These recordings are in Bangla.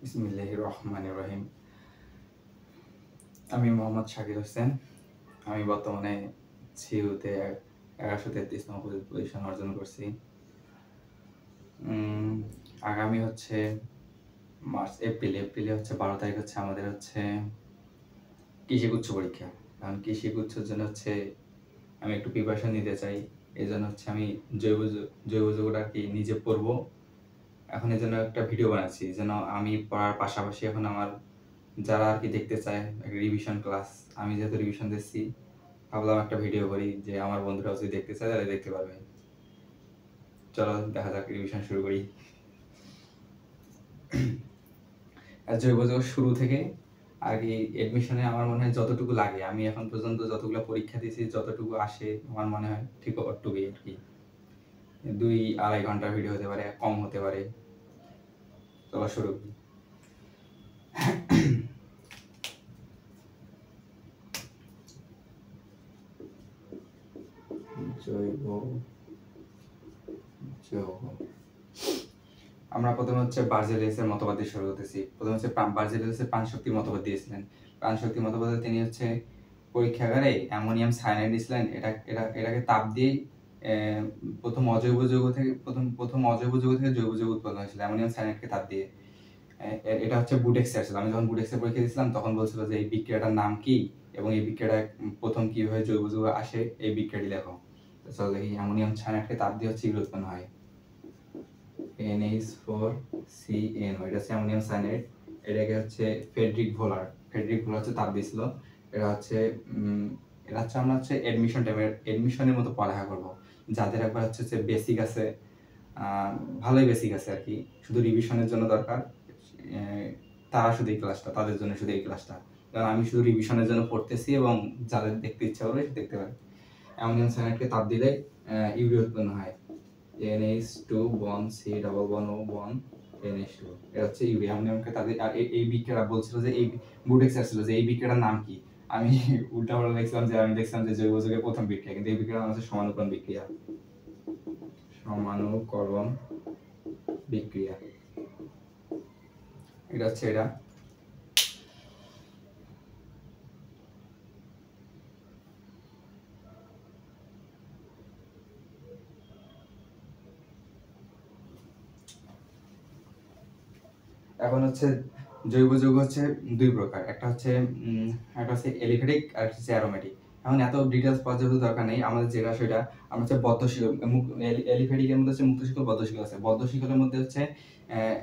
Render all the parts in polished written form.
বিসমিল্লাহির রহমানির রহিম। আমি মোহাম্মদ শাকির হোসেন। আমি বর্তমানে সিইউতে 1133তম পজিশন অর্জন করছি। আগামী হচ্ছে এপ্রিলে হচ্ছে 12 তারিখ হচ্ছে আমাদের হচ্ছে কৃষি গুচ্ছ পরীক্ষা। কারণ কৃষি গুচ্ছের জন্য হচ্ছে আমি একটু প্রিপারেশন নিতে চাই। এই জন্য হচ্ছে আমি জৈব যৌগটা আর কি নিজে পড়বো। এখন এই জন্য একটা ভিডিও বানাচ্ছি যেন আমি পড়ার পাশাপাশি এখন আমার যারা আর কি দেখতে চায় রিভিশন ক্লাস, আমি যেহেতু রিভিশন দিচ্ছি ভাবলাম একটা ভিডিও করি যে আমার বন্ধুরাও যদি দেখতে চায় তাহলে দেখতে পারবে। চলো দেখা যাক, রিভিশন শুরু করি। জৈব যৌগ শুরু থেকে আর কি এডমিশনে আমার মনে হয় যতটুকু লাগে, আমি এখন পর্যন্ত যতগুলো পরীক্ষা দিয়েছি যতটুকু আসে আমার মনে হয় ঠিক অতটুকুই আর কি। 2-2.5 ঘন্টার ভিডিও হতে পারে, কম হতে পারে। চলো শুরু করি। জৈব যৌগ আমরা প্রথমে হচ্ছে বার্জেলিয়াসের মতবাদ দিয়ে শুরু করতেছি। প্রথমে হচ্ছে বার্জেলিয়াসের প্রাণশক্তির মতবাদ দিয়েছিলেন। প্রাণশক্তির মতবাদে তিনি হচ্ছে পরীক্ষাগারে অ্যামোনিয়াম সায়ানাইড দিয়েছিলেন। এটাকে তাপ দিয়ে প্রথম অজৈব যৌগ থেকে জৈব যৌগ উৎপন্ন হয়েছিল অ্যামোনিয়াম সায়ানাইডকে তাপ দিয়ে। এটা হচ্ছে বুটেক্সে ছিল। আমি যখন বুটেক্সে পরীক্ষা দিয়েছিলাম তখন বলছিল যে এই বিক্রিয়াটার নাম কি এবং এই বিক্রিয়াটা প্রথম কিভাবে জৈব যৌগ আসে এই বিক্রিয়াটি লেখো। চলো দেখি, অ্যামোনিয়াম সায়ানাইডকে তাপ দিয়ে হচ্ছে এগুলো উৎপন্ন হয়। NH4CnO, এটা হচ্ছে অ্যামোনিয়াম সায়ানাইড। এটাকে হচ্ছে ফ্রেডরিক ভোলার হচ্ছে তাপ দিয়েছিল। এটা হচ্ছে আমরা হচ্ছে এডমিশনের মতো পড়ালেখা করবো। যাদের একবার হচ্ছে বেসিক আছে, ভালোই বেসিক আছে আর কি, শুধু রিভিশনের জন্য দরকার, তারা শুধু এই ক্লাসটা, তাদের জন্য শুধু এই ক্লাসটা। কারণ আমি শুধু রিভিশনের জন্য পড়তেছি এবং যাদের দেখতে ইচ্ছা করবে সে দেখতে পারে। অ্যামোনিয়াম সায়ানাইডকে তাপ দিলে ইউরিয়া উৎপন্ন হয়। NH2 bond C double bond O bond NH2, এটা হচ্ছে ইউরিয়া। অ্যামোনিয়ামকে তাদের আর এই বিক্রিয়া বলছিল যে এই বুটেক্স ছিল যে এই বিক্রিয়াটার নাম কি। আমি উল্টাপাল্টা লিখছিলাম যে আমি দেখছিলাম যে জৈব যৌগের প্রথম বিক্রিয়া, কিন্তু এই বিক্রিয়ার নাম হচ্ছে সমানুকরণ বিক্রিয়া। সমানুকরণ বিক্রিয়া, এটা হচ্ছে এটা। এখন হচ্ছে জৈব যৌগ হচ্ছে দুই প্রকার, একটা হচ্ছে এলিফ্যাটিক আর একটা হচ্ছে অ্যারোমেটিক। এখন এত ডিটেলস পাওয়ার যেহেতু দরকার নেই, আমাদের যেটা সেটা আমরা হচ্ছে বদ্ধশিকল। এলিফ্যাটিকের মধ্যে হচ্ছে মুক্তশিকল, বদ্ধশিকল আছে। বদ্ধশিকলের মধ্যে হচ্ছে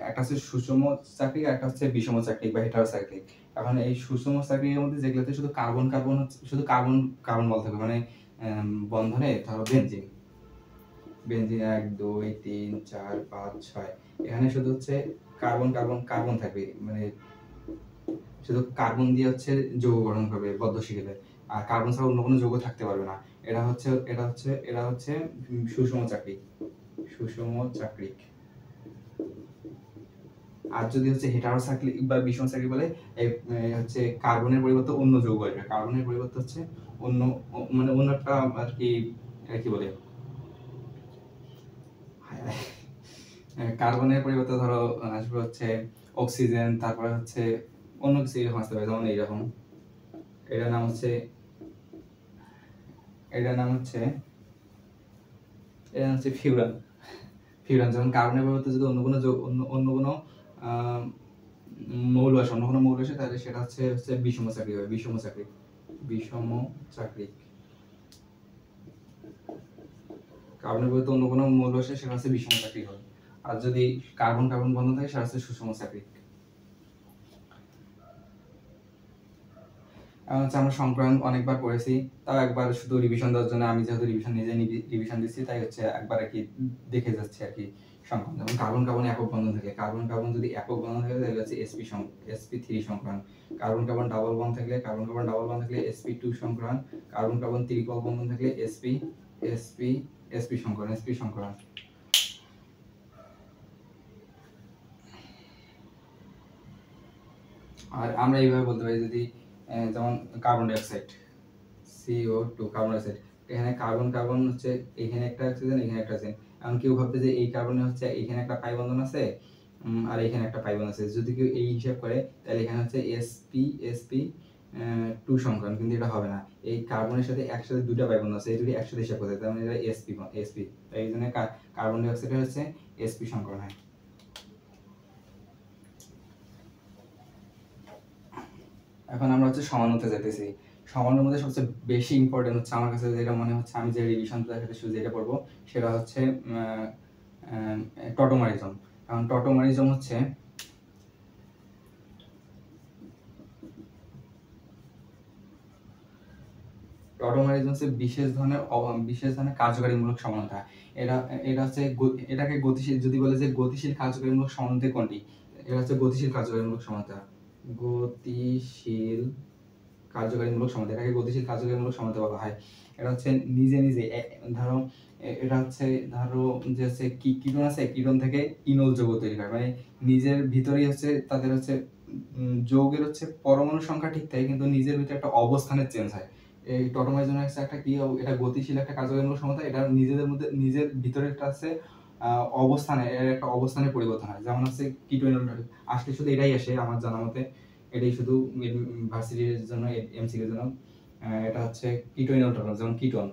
একটা হচ্ছে সুষম চাকরিক আর একটা হচ্ছে বিষম চাকরিক বা হেটারোসাইক্লিক। এখন এই সুষম চাকরিকের মধ্যে যেগুলোতে শুধু কার্বন কার্বন হচ্ছে, শুধু কার্বন কার্বন বল থাকবে, মানে বন্ধনে ধরো বেনজিন 1 2 3 4 5 6, এখানে শুধু হচ্ছে কার্বন কার্বন কার্বন থাকবে, মানে শুধু কার্বন দিয়ে হচ্ছে যৌগ গঠন করবে বদ্ধশিকলে, আর কার্বন ছাড়া অন্য কোনো যৌগ থাকতে পারবে না। এটা হচ্ছে সুষম চাকরিক। আর যদি হচ্ছে হেটারোসাইক্লিক বা বিষম চাকরিক বলে, হচ্ছে কার্বনের পরিবর্তে অন্য যৌগ আসবে। কার্বনের পরিবর্তে হচ্ছে অন্য, মানে অন্য একটা আর কি বলে, কার্বনের পরিবর্তে ধরো আসবে হচ্ছে অক্সিজেন, তারপরে হচ্ছে অন্য কিছু এরকম আসতে পারে। যেমন এইরকম, এটার নাম হচ্ছে ফিউরান। যেমন কার্বনের পরিবর্তে যদি অন্য কোনো মৌল আসে, তাহলে সেটা হচ্ছে বিষম চাকরিক হবে। বিষম চাকরিক। কার্বনের পরিবর্তে অন্য কোনো মৌল আসে সেটা হচ্ছে বিষম চাকরিক হবে। আর যদি কার্বন কার্বন বন্ধন থাকে সেটা হচ্ছে সুষম চাকরিক। আমরা সংক্রান্ত অনেকবার পড়েছি, তাও একবার শুধু রিভিশন দেওয়ার জন্য, আমি যেহেতু রিভিশন দিচ্ছি তাই হচ্ছে একবার আর কি দেখে যাচ্ছে আর কি। সংক্রান্ত যেমন কার্বন কার্বন একক বন্ধন থাকে, কার্বন কার্বন যদি একক বন্ধন থাকে তাহলে হচ্ছে sp3 সংক্রান্ত। কার্বন কার্বন ডাবল বন্ধন থাকলে sp2 সংক্রান্ত। কার্বন কার্বন ত্রিপল বন্ধন থাকলে sp সংক্রান্ত। আর আমরা এইভাবে বলতে পারি, যদি যেমন carbon dioxide CO2, carbon dioxide, এখানে কার্বন কার্বন হচ্ছে, এখানে একটা অক্সিজেন এখানে একটা অক্সিজেন। এখন কেউ ভাববে যে এই কার্বনে হচ্ছে এখানে একটা পাই বন্ধন আছে, আর এখানে একটা পাই বন্ধ আছে। যদি কেউ এই হিসাব করে তাহলে এখানে হচ্ছে sp 2 সংখ্যা, কিন্তু এটা হবে না। এই কার্বনের সাথে একসাথে দুটো পাই বন্ধ আছে, এই দুটো একসাথে হিসাব করতে, তার মানে এটা sp। এই জন্য কার্বন ডাই অক্সাইড হচ্ছে sp সংকরণ হয়। এখন আমরা হচ্ছে সমানুতে যেতেছি। সমানুর মধ্যে সবচেয়ে বেশি ইম্পর্টেন্ট হচ্ছে আমার কাছে যেটা মনে হচ্ছে, আমি যে রিভিশন দেখাতে শুধু যেটা পড়বো সেটা হচ্ছে টটোমারিজম। কারণ টটোমারিজম হচ্ছে বিশেষ ধরনের কার্যকারীমূলক সমানতা। এটা এটা হচ্ছে এটাকে গতিশীল যদি বলে যে গতিশীল কার্যকারীমূলক সমানতা কোনটি, এটা হচ্ছে গতিশীল কার্যকারীমূলক সমানতা। গতিশীল কার্যকারীমূলক সমানতা, এটাকে গতিশীল কার্যকারীমূলক সমানতা বলা হয়। এটা হচ্ছে নিজে নিজে ধরো এটা হচ্ছে ধরো যে হচ্ছে কিটোন আছে, কিটোন থেকে ইনল যৌগ তৈরি হয়, মানে নিজের ভিতরেই হচ্ছে তাদের হচ্ছে যৌগের হচ্ছে পরমাণু সংখ্যা ঠিক থাকে, কিন্তু নিজের ভিতরে একটা অবস্থানের চেঞ্জ হয়। এই টটোমারিজম হচ্ছে একটা কি, এটা গতিশীল একটা কার্যকারীমূলক সমানতা। এটা নিজেদের মধ্যে নিজের ভিতরে একটা আছে অবস্থানে, এর একটা অবস্থানের পরিবর্তন হয়। যেমন হচ্ছে কিটোন আসলে শুধু এটাই আসে আমার জানা মতে, এটাই শুধু ভার্সিটির জন্য এমসিকিউর জন্য। এটা হচ্ছে কিটোন টটোমারিজম, যেমন কিটোন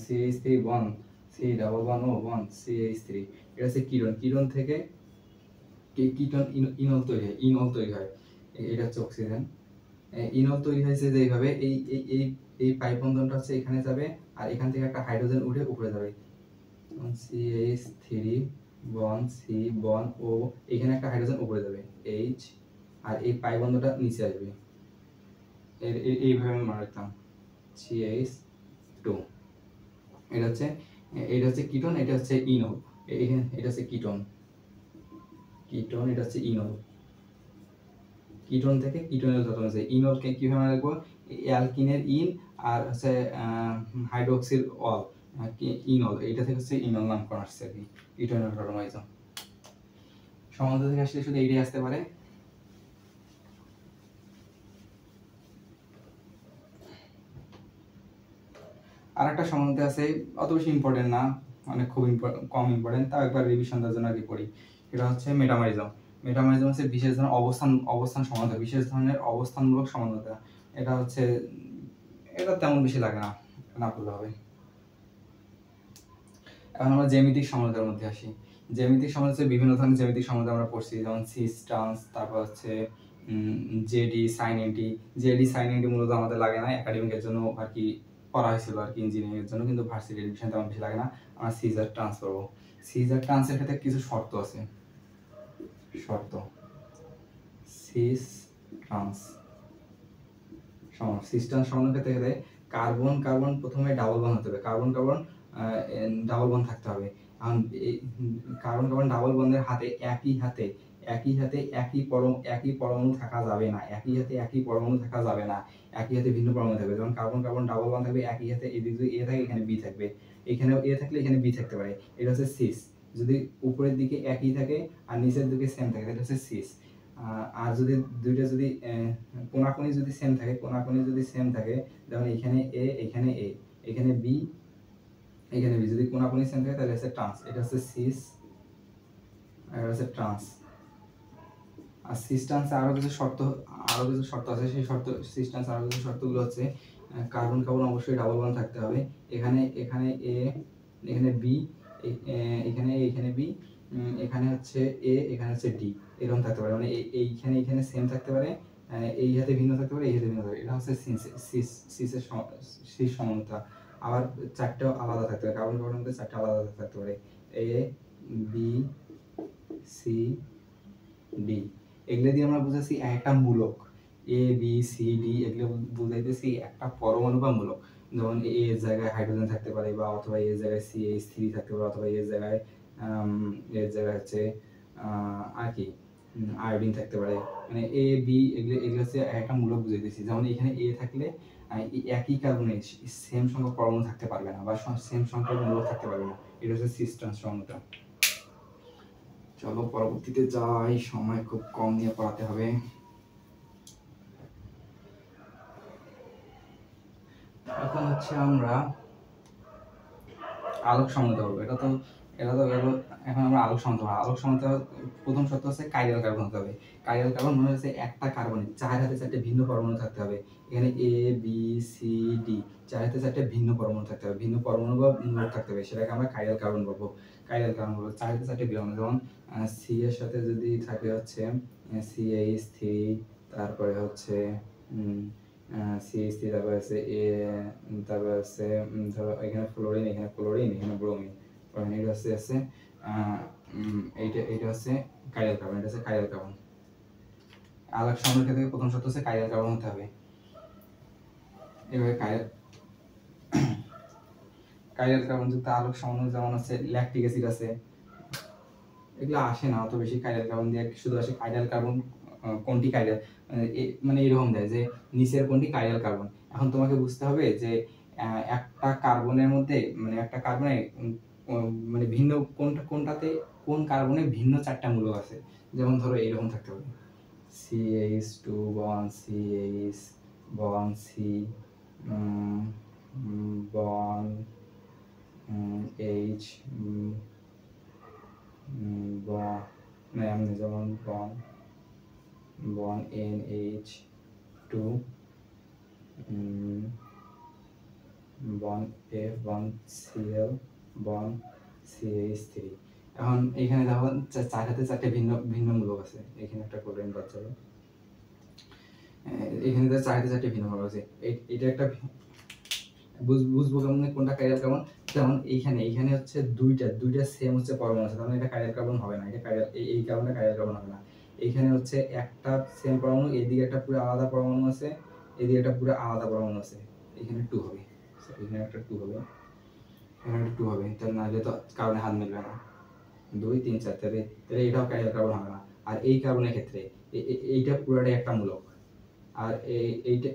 CH3 বন্ড CH3 এটা হচ্ছে কিটোন। কিটোন থেকে কিটোন ইনল তৈরি হয়। এটা হচ্ছে অক্সিজেন। ইনল তৈরি হয়েছে যে এইভাবে, এই এই এই এই পাইপ বন্ধনটা হচ্ছে এখানে যাবে, আর এখান থেকে একটা হাইড্রোজেন উঠে উপরে যাবে। CH3 bond C bond O, এখানে একটা হাইড্রোজেন উপরে যাবে H, আর এই পাই বন্ধনটা নিচে আসবে। এইভাবে আমি মনে রাখতাম CH2। এটা হচ্ছে কিটোন, এটা হচ্ছে ইনল। এখানে এটা হচ্ছে কিটোন, এটা হচ্ছে ইনল। কিটোন থেকে কিটোনের যত আছে, ইনলকে কিভাবে মনে রাখবো, অ্যালকিনের ইন আর হচ্ছে হাইড্রোক্সিল অল ইনল, এটা থেকে হচ্ছে ইনল নামকরণ আসছে আর কি, কিটোনের টটোমারিজম। সমানতা থেকে আসলে শুধু এইটাই আসতে পারে। আর একটা সমানতা আছে, অত বেশি ইম্পর্টেন্ট না, মানে খুব কম ইম্পর্টেন্ট, তাও একবার রিভিশন দেওয়ার জন্য আর কি পড়ি। এটা হচ্ছে মেটামারিজম। মেটামারিজম হচ্ছে বিশেষ ধরনের অবস্থান সমানতা, বিশেষ ধরনের অবস্থানমূলক সমানতা। এটা হচ্ছে এটা তেমন বেশি লাগে না, না পড়লে হবে। এখন আমরা জ্যামিতিক সমানতার মধ্যে আসি। জ্যামিতিক সমানতা বিভিন্ন ধরনের জ্যামিতিক সমানতা আমরা পড়ছি, যেমন সিস ট্রান্স, তারপর হচ্ছে JD sign N T. JD sign N T মূলত আমাদের লাগে না, একাডেমিকের জন্য আর কি পড়া হয়েছিল আর কি, ইঞ্জিনিয়ারিং এর জন্য, কিন্তু ভার্সিটি এডমিশন তেমন বেশি লাগে না। আমরা সিজার ট্রান্স করবো। সিজার ট্রান্সের ক্ষেত্রে কিছু শর্ত আছে। সিস ট্রান্স সমানের ক্ষেত্রে কার্বন কার্বন প্রথমে ডাবল বন্ড হতে হবে, কার্বন কার্বন ডাবল বন্ড থাকতে হবে। কারণ এই কার্বন কার্বন ডাবল বন্ডের একই হাতে একই পরমাণু থাকা যাবে না, একই হাতে ভিন্ন পরমাণু থাকবে। যেমন কার্বন কার্বন ডাবল বন্ড থাকবে একই হাতে, এদিকে যদি এ থাকে এখানে বি থাকবে, এখানেও এ থাকলে এখানে বি থাকতে পারে। এটা হচ্ছে সিস। যদি উপরের দিকে একই থাকে আর নিচের দিকে সেম থাকে, এটা হচ্ছে সিস। আর যদি দুইটা যদি কোনাকুনি যদি সেম থাকে, যেমন এখানে এ এখানে এ এখানে বি এখানে বি, যদি কোনাকুনি সেম থাকে তাহলে হচ্ছে ট্রান্স। এটা হচ্ছে সিস আর এটা হচ্ছে ট্রান্স। আর সিস ট্রান্সে আরো কিছু শর্ত আছে, সেই সিস ট্রান্স আরো কিছু শর্তগুলো হচ্ছে কার্বন কার্বন অবশ্যই ডাবল বন্ড থাকতে হবে, এখানে এ এখানে বি এখানে বি, এখানে হচ্ছে এ এখানে হচ্ছে ডি, এরকম থাকতে পারে, মানে এইখানে সেম থাকতে পারে, এই হাতে ভিন্ন থাকতে পারে, এই হাতে ভিন্ন থাকতে পারে। এটা হচ্ছে সিস সমানতা। আবার চারটেও আলাদা থাকতে পারে, কার্বন কার্বনের মধ্যে চারটে আলাদা থাকতে পারে, এ বি সি ডি। এগুলো দিয়ে আমরা বুঝাচ্ছি একটা মূলক, এ বি সি ডি, এগুলো বুঝাইতেছি একটা পরমাণু বা মূলক। যেমন এ এর জায়গায় হাইড্রোজেন থাকতে পারে, বা অথবা এর জায়গায় CH3 থাকতে পারে, অথবা এর জায়গায় হচ্ছে আর কি আয়োডিন থাকতে পারে। মানে এ বি এগুলো হচ্ছে একটা মূলক বুঝাইতেছি। যেমন এখানে এ থাকলে একই কার্বনে সেম সংখ্যক পরমাণু থাকতে পারবে না, বা সেম সংখ্যক মূলক থাকতে পারবে না। এটা হচ্ছে সিস ট্রান্স সমানতা। চলো পরবর্তীতে যাই, সময় খুব কম নিয়ে পড়াতে হবে। এখন হচ্ছে আমরা আলোক সমানতা করবো। এটা তো গেল। এখন আমরা আলোক সমানুতা আলোক সমানুতা প্রথম শর্ত হচ্ছে কাইরাল কার্বন হতে হবে। কাইরাল কার্বন মানে হচ্ছে একটা কার্বনে 4 হাতে 4টে ভিন্ন পরমাণু থাকতে হবে। এখানে এ বি সি ডি 4 হাতে 4টে ভিন্ন পরমাণু থাকতে হবে, ভিন্ন পরমাণু বা মূলক থাকতে হবে, সেটাকে আমরা কাইরাল কার্বন বলবো। কাইরাল কার্বন বলবো 4 হাতে 4টে ভিন্ন, যেমন সি এর সাথে যদি থাকে হচ্ছে CH3, তারপরে হচ্ছে CH3, তারপরে হচ্ছে তারপরে হচ্ছে ধরো এখানে ফ্লোরিন, এখানে ক্লোরিন, এখানে ব্রোমিন। এটা হচ্ছে এইটা হচ্ছে কাইরাল কার্বন, এটা হচ্ছে কাইরাল কার্বন। আলোক সমানুর ক্ষেত্রে প্রথম শর্ত হচ্ছে কাইরাল কার্বন হতে হবে। এভাবে কাইরাল কার্বন যুক্ত আলোক সমাণু যেমন হচ্ছে ল্যাকটিক অ্যাসিড আছে, এগুলো আসে না অত বেশি। কাইরাল কার্বন দিয়ে শুধু আসে কাইরাল কার্বন কোনটি কাইরাল, মানে এরকম দেয় যে নিচের কোনটি কাইরাল কার্বন। এখন তোমাকে বুঝতে হবে যে একটা কার্বনের মধ্যে, মানে একটা কার্বনে মানে ভিন্ন কোনটাতে কোন কার্বনে ভিন্ন 4টা মূলক আছে। যেমন ধরো এইরকম থাকতে পারে CH2 bond CH bond C bond H যেমন bond NH2 bond F bond Cl bond CH3। এখন এখানে দেখো 4 হাতে 4টে ভিন্ন ভিন্ন মূলক আছে। এখানে একটা ক্লোরিন বাদ যাবে, এখানে 4 হাতে 4টে ভিন্ন মূলক আছে। এটা একটা বুঝবো কেমন কোনটা কাইরাল কার্বন। যেমন এইখানে হচ্ছে দুইটা সেম হচ্ছে পরমাণু আছে, তার মানে এটা কাইরাল কার্বন হবে না, এটা কাইরাল এই কার্বনটা কাইরাল কার্বন হবে না। এইখানে হচ্ছে একটা সেম পরমাণু, এদিকে একটা পুরো আলাদা পরমাণু আছে, এদিকে একটা পুরো আলাদা পরমাণু আছে, এখানে 2 হবে, এখানে একটা 2 হবে, এখানে একটা 2 হবে। তাহলে নাহলে তো কার্বনে হাত মিলবে না, 2 3 4, তাহলে এটাও কাইরাল কার্বন হবে না। আর এই কার্বনের ক্ষেত্রে এইটা পুরোটাই একটা মূলক, আর এইটা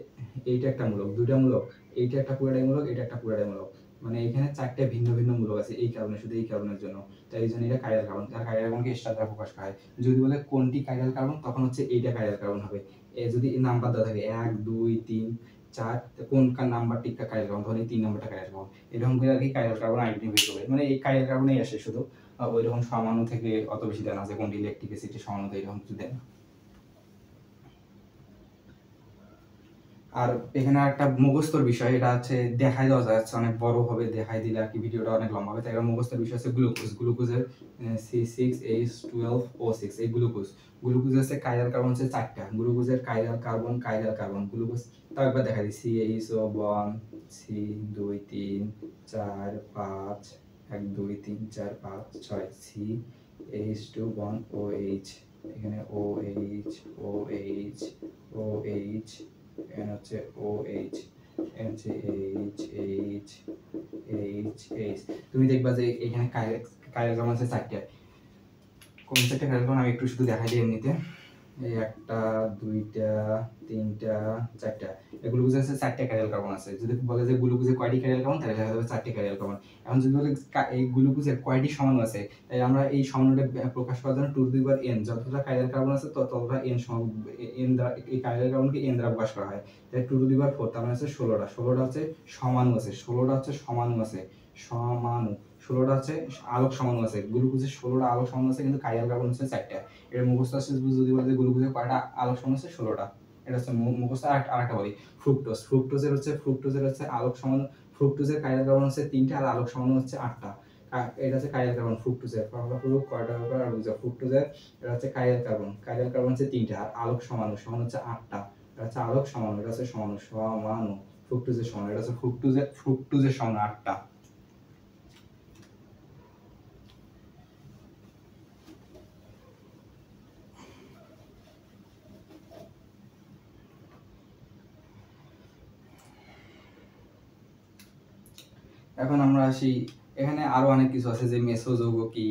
এইটা একটা মূলক, দুইটা মূলক, এইটা একটা পুরোটাই মূলক, এটা একটা পুরোটাই মূলক। মানে এখানে 4টে ভিন্ন ভিন্ন মূলক আছে এই কারণে, শুধু এই কারণের জন্য। তাই এই জন্য এটা কাইরাল কার্বন। আর কাইরাল কার্বনকে স্টার দ্বারা প্রকাশ করা হয়। যদি বলে কোনটি কাইরাল কার্বন, তখন হচ্ছে এইটা কাইরাল কার্বন হবে। যদি নাম্বার দেওয়া থাকে 1 2 3 4, কোন নাম্বার টিকা কাইরাল কার্বন, তখন এই 3 নাম্বারটা কাইরাল কার্বন। এরকম করে আর কি কাইরাল কার্বন আইডেন্টিফাই করবে। মানে এই কাইরাল কার্বনেই আসে শুধু, ওই রকম সমাণু থেকে অত বেশি দেয় না যে কোনটি ল্যাকটিক অ্যাসিড সমাণু, এরকম কিছু দেয় না। আর এখানে একটা মুখস্থর বিষয়, এটা হচ্ছে দেখাই দেওয়া যাচ্ছে অনেক বড় হবে, দেখাই দিলে আর কি ভিডিওটা অনেক লম্বা হবে। তাই একটা মুখস্থর বিষয় আছে গ্লুকোজের C6H12O6, এই গ্লুকোজ হচ্ছে কাইরাল কার্বন হচ্ছে 4টা, গ্লুকোজের কাইরাল কার্বন গ্লুকোজ। তাও একবার দেখাই দিই, CHO bond C 2 3 4 5 1 2 3 4 5 6 CH2 bond OH, এখানে OH OH OH, এখানে হচ্ছে OH, এখানে হচ্ছে H। তুমি দেখবা যে এখানে কাইরাল কার্বন আছে 4টে। কোন 4টে কাইরাল কার্বন আমি একটু শুধু দেখাই দিই এমনিতে। এই 1টা 2টা 3টা 4টা, গ্লুকোজে আছে 4টে কাইরাল কার্বন আছে। যদি বলে যে গ্লুকোজে কয়টি কাইরাল কার্বন, তাহলে দেখা যাবে 4টে কাইরাল কার্বন। এখন যদি বলে এই গ্লুকোজের কয়টি সমাণু আছে, তাই আমরা এই সমাণুটা প্রকাশ করার জন্য 2 ^ n, যতটা কাইরাল কার্বন আছে ততটা n দ্বারা এই কাইরাল কার্বনকে n দ্বারা প্রকাশ করা হয়। তাই 2 ^ 4, তার মানে হচ্ছে 16টা হচ্ছে সমাণু আছে, 16টা হচ্ছে সমাণু আছে, সমাণু 16টা হচ্ছে আলোক সমাণু আছে। গ্লুকোজের 16টা আলোক সমাণু আছে, কিন্তু কাইরাল কার্বন হচ্ছে 4টা। এর মুখস্থ আছে যদি বলে যে গ্লুকোজের কয়টা আলোক সমাণু আছে, 16টা। এটা হচ্ছে মুখস্থ। আরেকটা বলি, ফ্রুক্টোজের হচ্ছে আলোক সমাণু, ফ্রুক্টোজের কাইরাল কার্বন হচ্ছে 3টা, আর আলোক সমাণু হচ্ছে 8টা। এটা হচ্ছে কাইরাল কার্বন ফ্রুক্টোজের, ফ্রুক্টোজের এটা হচ্ছে কাইরাল কার্বন হচ্ছে 3টা, আর আলোক সমাণু হচ্ছে 8টা। এটা হচ্ছে আলোক সমাণু, এটা হচ্ছে সমাণু ফ্রুক্টোজের সমাণু, এটা হচ্ছে ফ্রুক্টোজের সমাণু 8টা। এখন আমরা আসি, এখানে আরো অনেক কিছু আছে, যে মেসোযৌগ কি,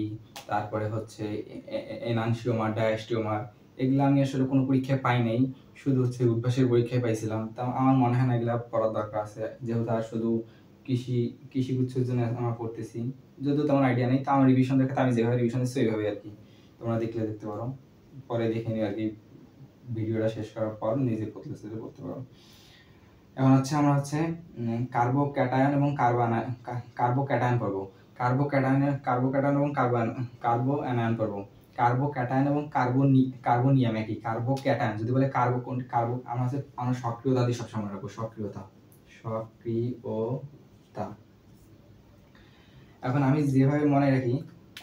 তারপরে হচ্ছে এনানসিওমার ডায়াস্টিওমার। এগুলো আমি আসলে কোনো পরীক্ষায় পাই নাই, শুধু হচ্ছে উদ্ভাসের পরীক্ষায় পাইছিলাম। তা আমার মনে হয় না এগুলা পড়ার দরকার আছে, যেহেতু আর শুধু কৃষিগুচ্ছের জন্য আমরা পড়তেছি। যদিও তেমন আইডিয়া নেই, তা আমার রিভিশন দেখে আমি যেভাবে রিভিশন দিচ্ছি ওইভাবে আর কি। তোমরা দেখলে দেখতে পারো, পরে দেখে নিও আর কি, ভিডিওটা শেষ করার পর নিজে করতে পারো। এখন হচ্ছে আমরা হচ্ছে কার্বোক্যাটায়ন এবং কার্বোক্যাটায়ন পড়বো। কার্বোক্যাটায়ন এবং কার্বো অ্যানায়ন করব। কার্বোক্যাটায়ন এবং কার্বোনিয়াম একই। কার্বোক্যাটায়ন যদি বলে আমরা সক্রিয়তা দিয়ে সবসময় রাখবো, সক্রিয়তা। এখন আমি যেভাবে মনে রাখি,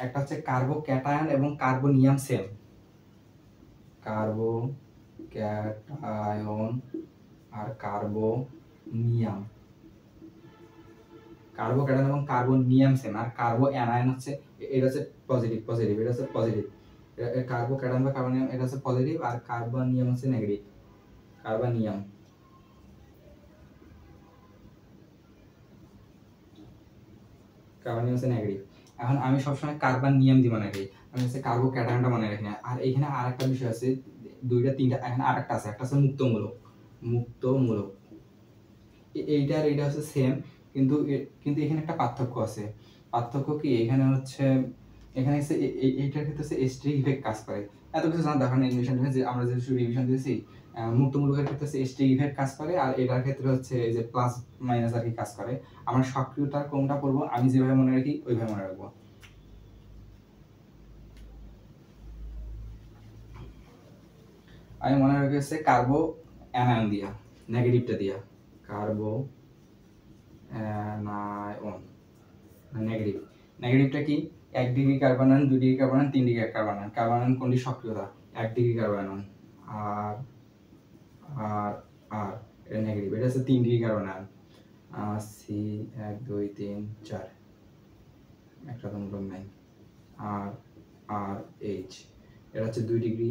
একটা হচ্ছে কার্বোক্যাটায়ন এবং কার্বোনিয়াম সেম। কার্বোক্যাটায়ন আর কার্বোনিয়াম, কার্বোক্যাটায়ন এবং কার্বোনিয়াম সেম। আর কার্বো অ্যানায়ন হচ্ছে, এটা হচ্ছে পজিটিভ, এটা হচ্ছে পজিটিভ। কার্বোক্যাটায়ন বা কার্বোনিয়াম এটা হচ্ছে পজিটিভ, আর কার্বোনিয়াম হচ্ছে নেগেটিভ। কার্বোনিয়াম হচ্ছে নেগেটিভ। এখন আমি সবসময় কার্বোনিয়াম দিয়ে মনে রাখি, আমি হচ্ছে কার্বোক্যাটায়নটা মনে রাখি না। আর এখানে আরেকটা বিষয় আছে, দুইটা তিনটা, এখানে আরেকটা আছে, একটা হচ্ছে মুক্তমূলক। এইটা আর এইটা হচ্ছে সেম, কিন্তু এখানে একটা পার্থক্য আছে। পার্থক্য কি, এখানে হচ্ছে এইটার ক্ষেত্রে হচ্ছে এস্টেরিক ইফেক্ট কাজ করে। এত কিছু জানা দরকার নেই এডমিশন যে আমরা যে রিভিশন দিয়েছি। মুক্তমূলকের ক্ষেত্রে হচ্ছে এস্টেরিক ইফেক্ট কাজ করে, আর এটার ক্ষেত্রে হচ্ছে এই যে প্লাস মাইনাস আর কি কাজ করে। আমরা সক্রিয়তার কোনটা পড়বো, আমি যেভাবে মনে রাখি ওইভাবে মনে রাখবো। আমি মনে রাখি হচ্ছে কার্বো অ্যানায়ন দিয়া, নেগেটিভটা দিয়া। কার্বো অ্যানায়ন নেগেটিভ। নেগেটিভটা কি, 1 degree carbon ion, 2 degree carbon ion, 3 degree carbon ion. Carbon ion কোনটি সক্রিয়তা, 1 ডিগ্রি কার্বন আয়ন। আর আর আর এটা নেগেটিভ, এটা হচ্ছে 3 ডিগ্রি কার্বন আয়ন। সি 1 2 3 4, একটা তো মূলক নাই। আর আর এইচ, এটা হচ্ছে 2 ডিগ্রি,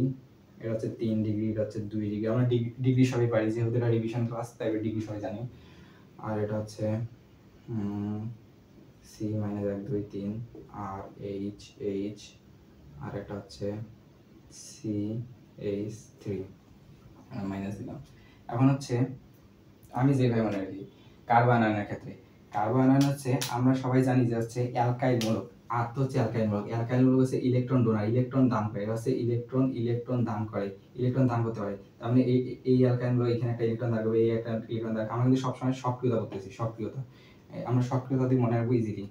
এটা হচ্ছে 3 ডিগ্রি, এটা হচ্ছে 2 ডিগ্রি। আমরা ডিগ্রি সবই পারি, যেহেতু এটা রিভিশন ক্লাস তাই ডিগ্রি সবাই জানি। আর এটা হচ্ছে সি -1 2 3, আর এইচ এইচ, আর এটা হচ্ছে CH3 মাইনাস দিলাম। এখন হচ্ছে আমি যেভাবে মনে রাখি কার্বন আয়নের ক্ষেত্রে, কার্বন আয়ন হচ্ছে আমরা সবাই জানি যে হচ্ছে অ্যালকাইল মূলক। আর তো হচ্ছে অ্যালকাইল মূলক। অ্যালকাইল মূলক হচ্ছে ইলেকট্রন ডোনার, ইলেকট্রন দান করে। এটা হচ্ছে ইলেকট্রন দান করে, ইলেকট্রন দান করতে পারে। তার মানে এই অ্যালকাইল মূলক এখানে একটা ইলেকট্রন দান করবে, এই একটা ইলেকট্রন দান। আমরা কিন্তু সবসময় সক্রিয়তা করতেছি, সক্রিয়তা। আমরা সক্রিয়তা দিয়ে মনে রাখবো ইজিলি।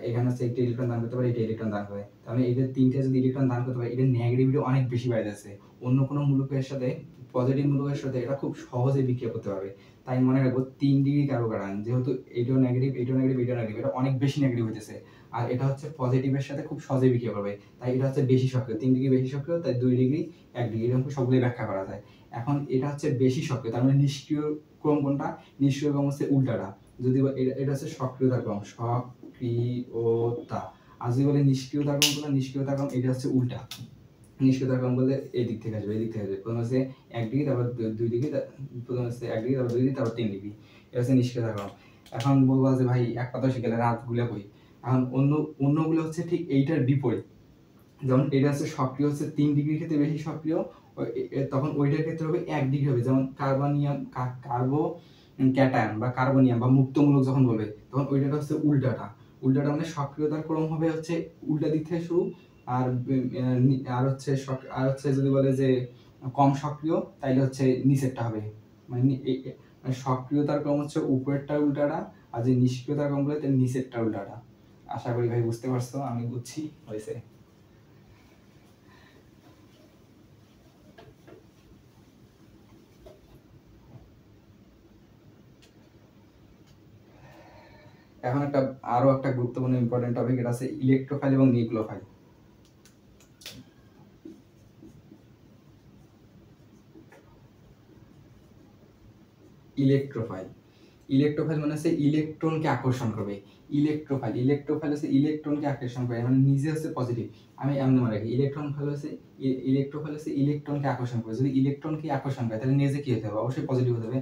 এখানে হচ্ছে একটা ইলেকট্রন দান করতে পারে, এটা ইলেকট্রন দান করে। তাহলে এদের তিনটে যদি ইলেকট্রন দান করতে পারে, এটা নেগেটিভিটি অনেক বেশি বেড়ে যাচ্ছে। অন্য কোনো মূলকের সাথে, পজিটিভ মূলকের সাথে এটা খুব সহজে বিক্রিয়া করতে পারবে। তাই মনে রাখবো 3 ডিগ্রি কার্বোক্যাটায়ন, যেহেতু এইটাও নেগেটিভ, এইটাও নেগেটিভ, এইটাও নেগেটিভ, এটা অনেক বেশি নেগেটিভ হইতেছে। আর এটা হচ্ছে পজিটিভের সাথে খুব সহজে বিক্রিয়া করবে, তাই এটা হচ্ছে বেশি সক্রিয়। 3 ডিগ্রি বেশি সক্রিয়, তাই 2 ডিগ্রি 1 ডিগ্রি, এরকম সবগুলোই ব্যাখ্যা করা যায়। এখন এটা হচ্ছে বেশি সক্রিয়, তার মানে নিষ্ক্রিয় ক্রম কোনটা, নিষ্ক্রিয় ক্রম হচ্ছে উল্টাটা। যদি এটা হচ্ছে সক্রিয়তার ক্রম, সক্রিয়তা। আর যদি বলে নিষ্ক্রিয়তার ক্রম কোনটা, নিষ্ক্রিয়তার ক্রম এটা হচ্ছে উল্টা। নিষ্ক্রিয়তার ক্রম বললে এই দিক থেকে আসবে, এই দিক থেকে আসবে। প্রথমে হচ্ছে 1 ডিগ্রি, তারপর 2 ডিগ্রি, প্রথমে হচ্ছে 1 ডিগ্রি, তারপর 2 ডিগ্রি, তারপর 3 ডিগ্রি। এটা হচ্ছে নিষ্ক্রিয়তার ক্রম। এখন বলবো যে ভাই এক কথা শিখে গেলে রাতগুলো কই। এখন অন্যগুলো হচ্ছে ঠিক এইটার বিপরীত। যেমন এটা হচ্ছে সক্রিয় হচ্ছে 3 ডিগ্রির ক্ষেত্রে বেশি সক্রিয়, তখন ওইটার ক্ষেত্রে হবে 1 ডিগ্রি হবে। যেমন কার্বো ক্যাটায়ন বা কার্বোনিয়াম বা মুক্তমূলক যখন বলবে, তখন ওইটা হচ্ছে উল্টাটা। উল্টাটা মানে সক্রিয়তার ক্রম হবে হচ্ছে উল্টা দিক থেকে শুরু। আর হচ্ছে যদি বলে যে কম সক্রিয়, তাইলে হচ্ছে নিচেরটা হবে। মানে সক্রিয়তার ক্রম হচ্ছে উপরেরটা উল্টাটা, আর যে নিষ্ক্রিয়তার ক্রম বলে তাহলে নিচেরটা উল্টাটা। আশা করি ভাই বুঝতে পারছো, আমি বুঝছি, হয়েছে। এখন আরো একটা গুরুত্বপূর্ণ ইম্পর্টেন্ট টপিক, এটা আছে ইলেকট্রোফাইল এবং নিউক্লিওফাইল। ইলেকট্রোফাইল মানে হচ্ছে ইলেকট্রনকে আকর্ষণ করবে। ইলেকট্রোফাইল হচ্ছে ইলেকট্রনকে আকর্ষণ করে, মানে নিজে হচ্ছে পজিটিভ। আমি এমন মনে রাখি, ইলেকট্রোফাইল হচ্ছে ইলেকট্রনকে আকর্ষণ করে। যদি ইলেকট্রনকে আকর্ষণ করে, তাহলে নিজে কি হতে হবে, অবশ্যই পজিটিভ হতে হবে।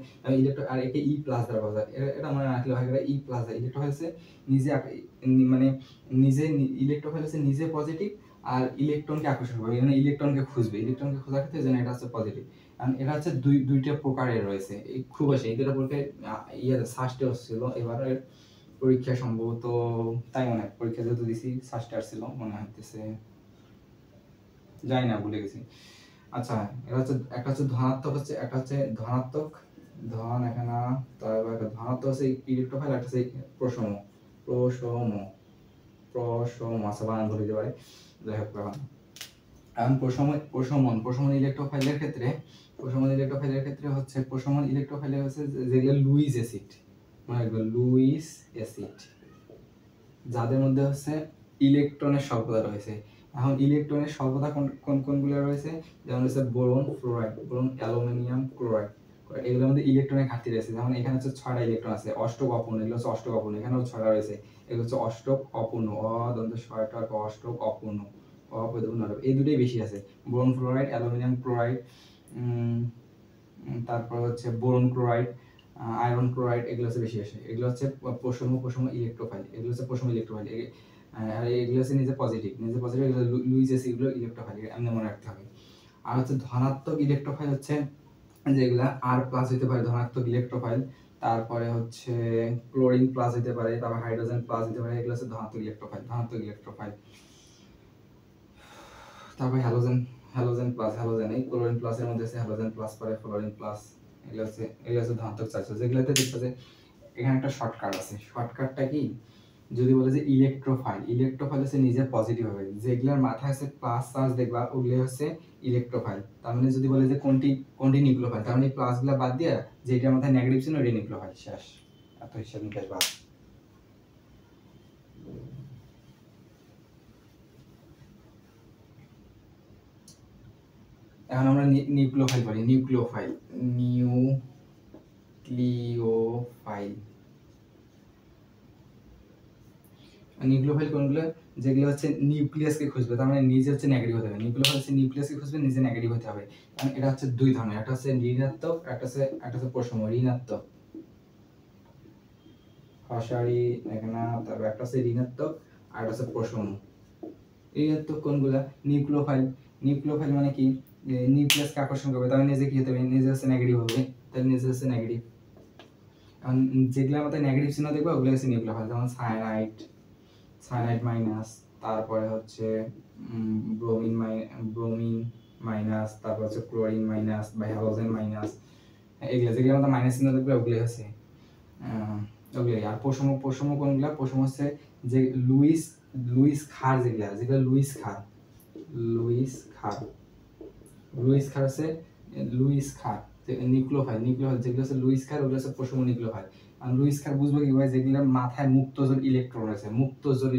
আর একে ই প্লাস দ্বারা বোঝা যায়, এটা মনে রাখলে হয়, ই প্লাস। ইলেকট্রোফাইল হচ্ছে নিজে মানে ইলেকট্রোফাইল হচ্ছে নিজে পজিটিভ, আর ইলেকট্রনকে আকর্ষণ করবে, মানে ইলেকট্রনকে খুঁজবে। ইলেকট্রনকে খোঁজার ক্ষেত্রে যেন এটা হচ্ছে পজিটিভ। এটা হচ্ছে দুইটা প্রকারের রয়েছে। খুব বেশি এই দুটো পরীক্ষায় সাস্টে আসছিল এবারে পরীক্ষা সম্ভবত, তাই মনে হয়। পরীক্ষা যেহেতু দিছি সাস্টে আসছিল মনে হইতেছে, জানি না, ভুলে গেছি। আচ্ছা, এটা হচ্ছে একটা হচ্ছে ধনাত্মক, হচ্ছে একটা হচ্ছে ধনাত্মক ধন, এখানে ধনাত্মক হচ্ছে ইলেকট্রোফাইল, একটা হচ্ছে প্রশম। প্রশম আচ্ছা বানান ভুলে যেতে পারে, যাই হোক ব্যাপার না। এখন প্রশমন ইলেকট্রোফাইলের ক্ষেত্রে হচ্ছে প্রশমন ইলেকট্রোফাইলে হচ্ছে যেগুলো লুইস অ্যাসিড, মানে লুইস অ্যাসিড যাদের মধ্যে হচ্ছে ইলেকট্রনের স্বল্পতা রয়েছে। এখন ইলেকট্রনের স্বল্পতা কোনগুলো রয়েছে, যেমন হচ্ছে boron fluoride, boron aluminium chloride, এগুলোর মধ্যে ইলেকট্রনের ঘাটতি রয়েছে। যেমন এখানে হচ্ছে 6টা ইলেকট্রন আছে, অষ্টক অপূর্ণ, এগুলো হচ্ছে অষ্টক অপূর্ণ, এখানেও 6টা রয়েছে, এগুলো হচ্ছে অষ্টক অপূর্ণ, অদন্ত 6টা অষ্টক অপূর্ণ, অপূর্ণ, এই দুটোই বেশি আছে। বোরন ফ্লোরাইড, অ্যালুমিনিয়াম ক্লোরাইড, তারপর হচ্ছে বোরন ক্লোরাইড, আয়রন ক্লোরাইড, এগুলো হচ্ছে বেশি আসে। এগুলো হচ্ছে পশম ইলেকট্রোফাইল, এগুলো হচ্ছে পশম ইলেকট্রোফাইল, আর এগুলো হচ্ছে নিজে পজিটিভ, এগুলো লুইস অ্যাসিড, এগুলো ইলেকট্রোফাইল, এমনি মনে রাখতে হবে। আর হচ্ছে ধনাত্মক ইলেকট্রোফাইল হচ্ছে যেগুলা আর প্লাস হতে পারে, ধনাত্মক ইলেকট্রোফাইল। তারপরে হচ্ছে ক্লোরিন প্লাস হতে পারে, তারপর হাইড্রোজেন প্লাস হতে পারে, এগুলো হচ্ছে ধনাত্মক ইলেকট্রোফাইল। তারপরে হ্যালোজেন প্লাস, এই ক্লোরিন প্লাসের মধ্যে আছে হ্যালোজেন প্লাস পরে ফ্লোরিন প্লাস, এগুলো হচ্ছে ধনাত্মক চার্জ। যেগুলোতে দেখতে যে এখানে একটা শর্টকাট আছে, শর্টকাটটা কি, যদি বলে যে ইলেকট্রোফাইল হচ্ছে নিজে পজিটিভ হবে, যেগুলোর মাথায় আছে প্লাস চার্জ দেখবা ওগুলো হচ্ছে ইলেকট্রোফাইল। তার মানে যদি বলে যে কোনটি নিউক্লিওফাইল, তার মানে প্লাসগুলো বাদ দিয়ে যেটার মাথায় নেগেটিভ ছিল ওইটা নিউক্লিওফাইল, শেষ। এত হিসাব নিকাশ বাদ। এখন আমরা নিউক্লিওফাইল পড়ি, নিউক্লিওফাইল কোনগুলো, যেগুলো হচ্ছে নিউক্লিয়াসকে খুঁজবে, তার মানে নিজে হচ্ছে নেগেটিভ হতে হবে। নিউক্লিওফাইল হচ্ছে নিউক্লিয়াসকে খুঁজবে, নিজে নেগেটিভ হতে হবে। কারণ এটা হচ্ছে দুই ধরনের, একটা হচ্ছে ঋণাত্মক, একটা হচ্ছে প্রশম। ঋণাত্মক হসারি এখানে, তারপর একটা হচ্ছে ঋণাত্মক আর একটা হচ্ছে প্রশম। ঋণাত্মক কোনগুলা, নিউক্লিওফাইল মানে কি, নিউক্লিয়াসকে আকর্ষণ করবে, তার মানে নিজে কি হতে হবে, নিজে হচ্ছে নেগেটিভ হবে, তাহলে নিজে হচ্ছে নেগেটিভ। এখন যেগুলোর মধ্যে নেগেটিভ চিহ্ন দেখবে ওগুলো হচ্ছে নিউক্লিওফাইল, যেমন সায়ানাইড মাইনাস, তারপরে হচ্ছে ব্রোমিন মাইনাস, তারপর হচ্ছে ক্লোরিন মাইনাস বা হ্যালোজেন মাইনাস, এগুলো যেগুলো আমাদের মাইনাস চিহ্ন দেখবে ওগুলো হচ্ছে ওগুলোই। আর পশম কোনগুলা, পশম হচ্ছে যে লুইস ক্ষার, যেগুলো লুইস ক্ষার হচ্ছে লুইস ক্ষার নিউক্লিওফাইল যেগুলো হচ্ছে লুইস ক্ষার, ওগুলো হচ্ছে পশম নিউক্লিওফাইল। আর লুইস ক্ষার বুঝবো কিভাবে, যেগুলো মাথায় মুক্তজোর ইলেকট্রন রয়েছে, মুক্তজোর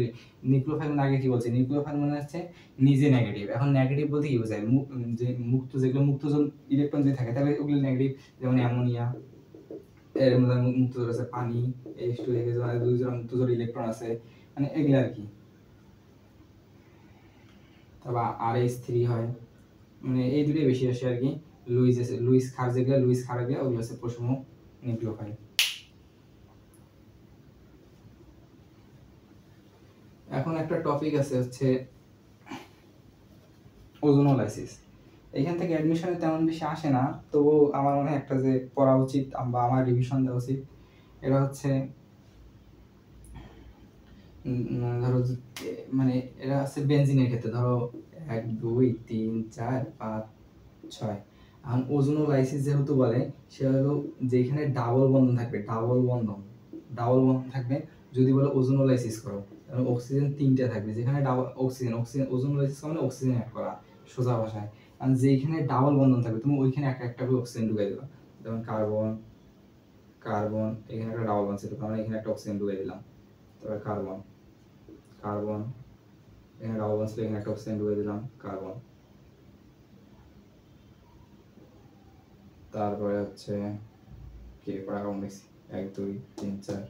নিউক্লিওফাইল মানে আগে কি বলছে, নিউক্লিওফাইল মানে হচ্ছে নিজে নেগেটিভ। এখন নেগেটিভ বলতে কি বোঝায়, যে যেগুলো মুক্তজোর ইলেকট্রন যদি থাকে তাহলে ওগুলো নেগেটিভ, যেমন অ্যামোনিয়া, এর মধ্যে মুক্তজোর আছে পানি, H2 দুইজন মুক্তজোর ইলেকট্রন আছে, মানে এগুলো আর কি। তারপর RH3 হয়, মানে এই দুটোই বেশি আসে আর কি। লুইস ক্ষার যেগুলো ওগুলো হচ্ছে পশম নিউক্লিওফাইল। এখন একটা টপিক আছে হচ্ছে ওজোনোলাইসিস। এখান থেকে অ্যাডমিশনে তেমন বেশি আসে না, তবু আমার মনে হয় একটা যে পড়া উচিত বা আমার রিভিশন দেওয়া উচিত। এটা হচ্ছে ধরো মানে এরা আছে বেনজিনের ক্ষেত্রে, ধরো 1 2 3 4 5 6। এখন ওজোনোলাইসিস যেহেতু বলে, সেহেতু যেখানে ডাবল বন্ধন থাকবে, যদি বলে ওজোনোলাইসিস করো, তাহলে অক্সিজেন 3টা থাকবে, যেখানে ডাবল অক্সিজেন ওজোনোলাইসিস মানে অক্সিজেন অ্যাড করা সোজা ভাষায়। আর যেখানে ডাবল বন্ধন থাকবে তুমি ওইখানে একটা করে অক্সিজেন ঢুকাই দেবা, যেমন কার্বন এখানে একটা ডাবল বন্ধন ছিল, তার মানে এখানে একটা অক্সিজেন ঢুকাই দিলাম। তারপর কার্বন এখানে ডাবল বন্ধন ছিল, এখানে একটা অক্সিজেন ঢুকাই দিলাম, কার্বন। তারপরে হচ্ছে কি পড়া কম দেখছি, 1 2 3 4।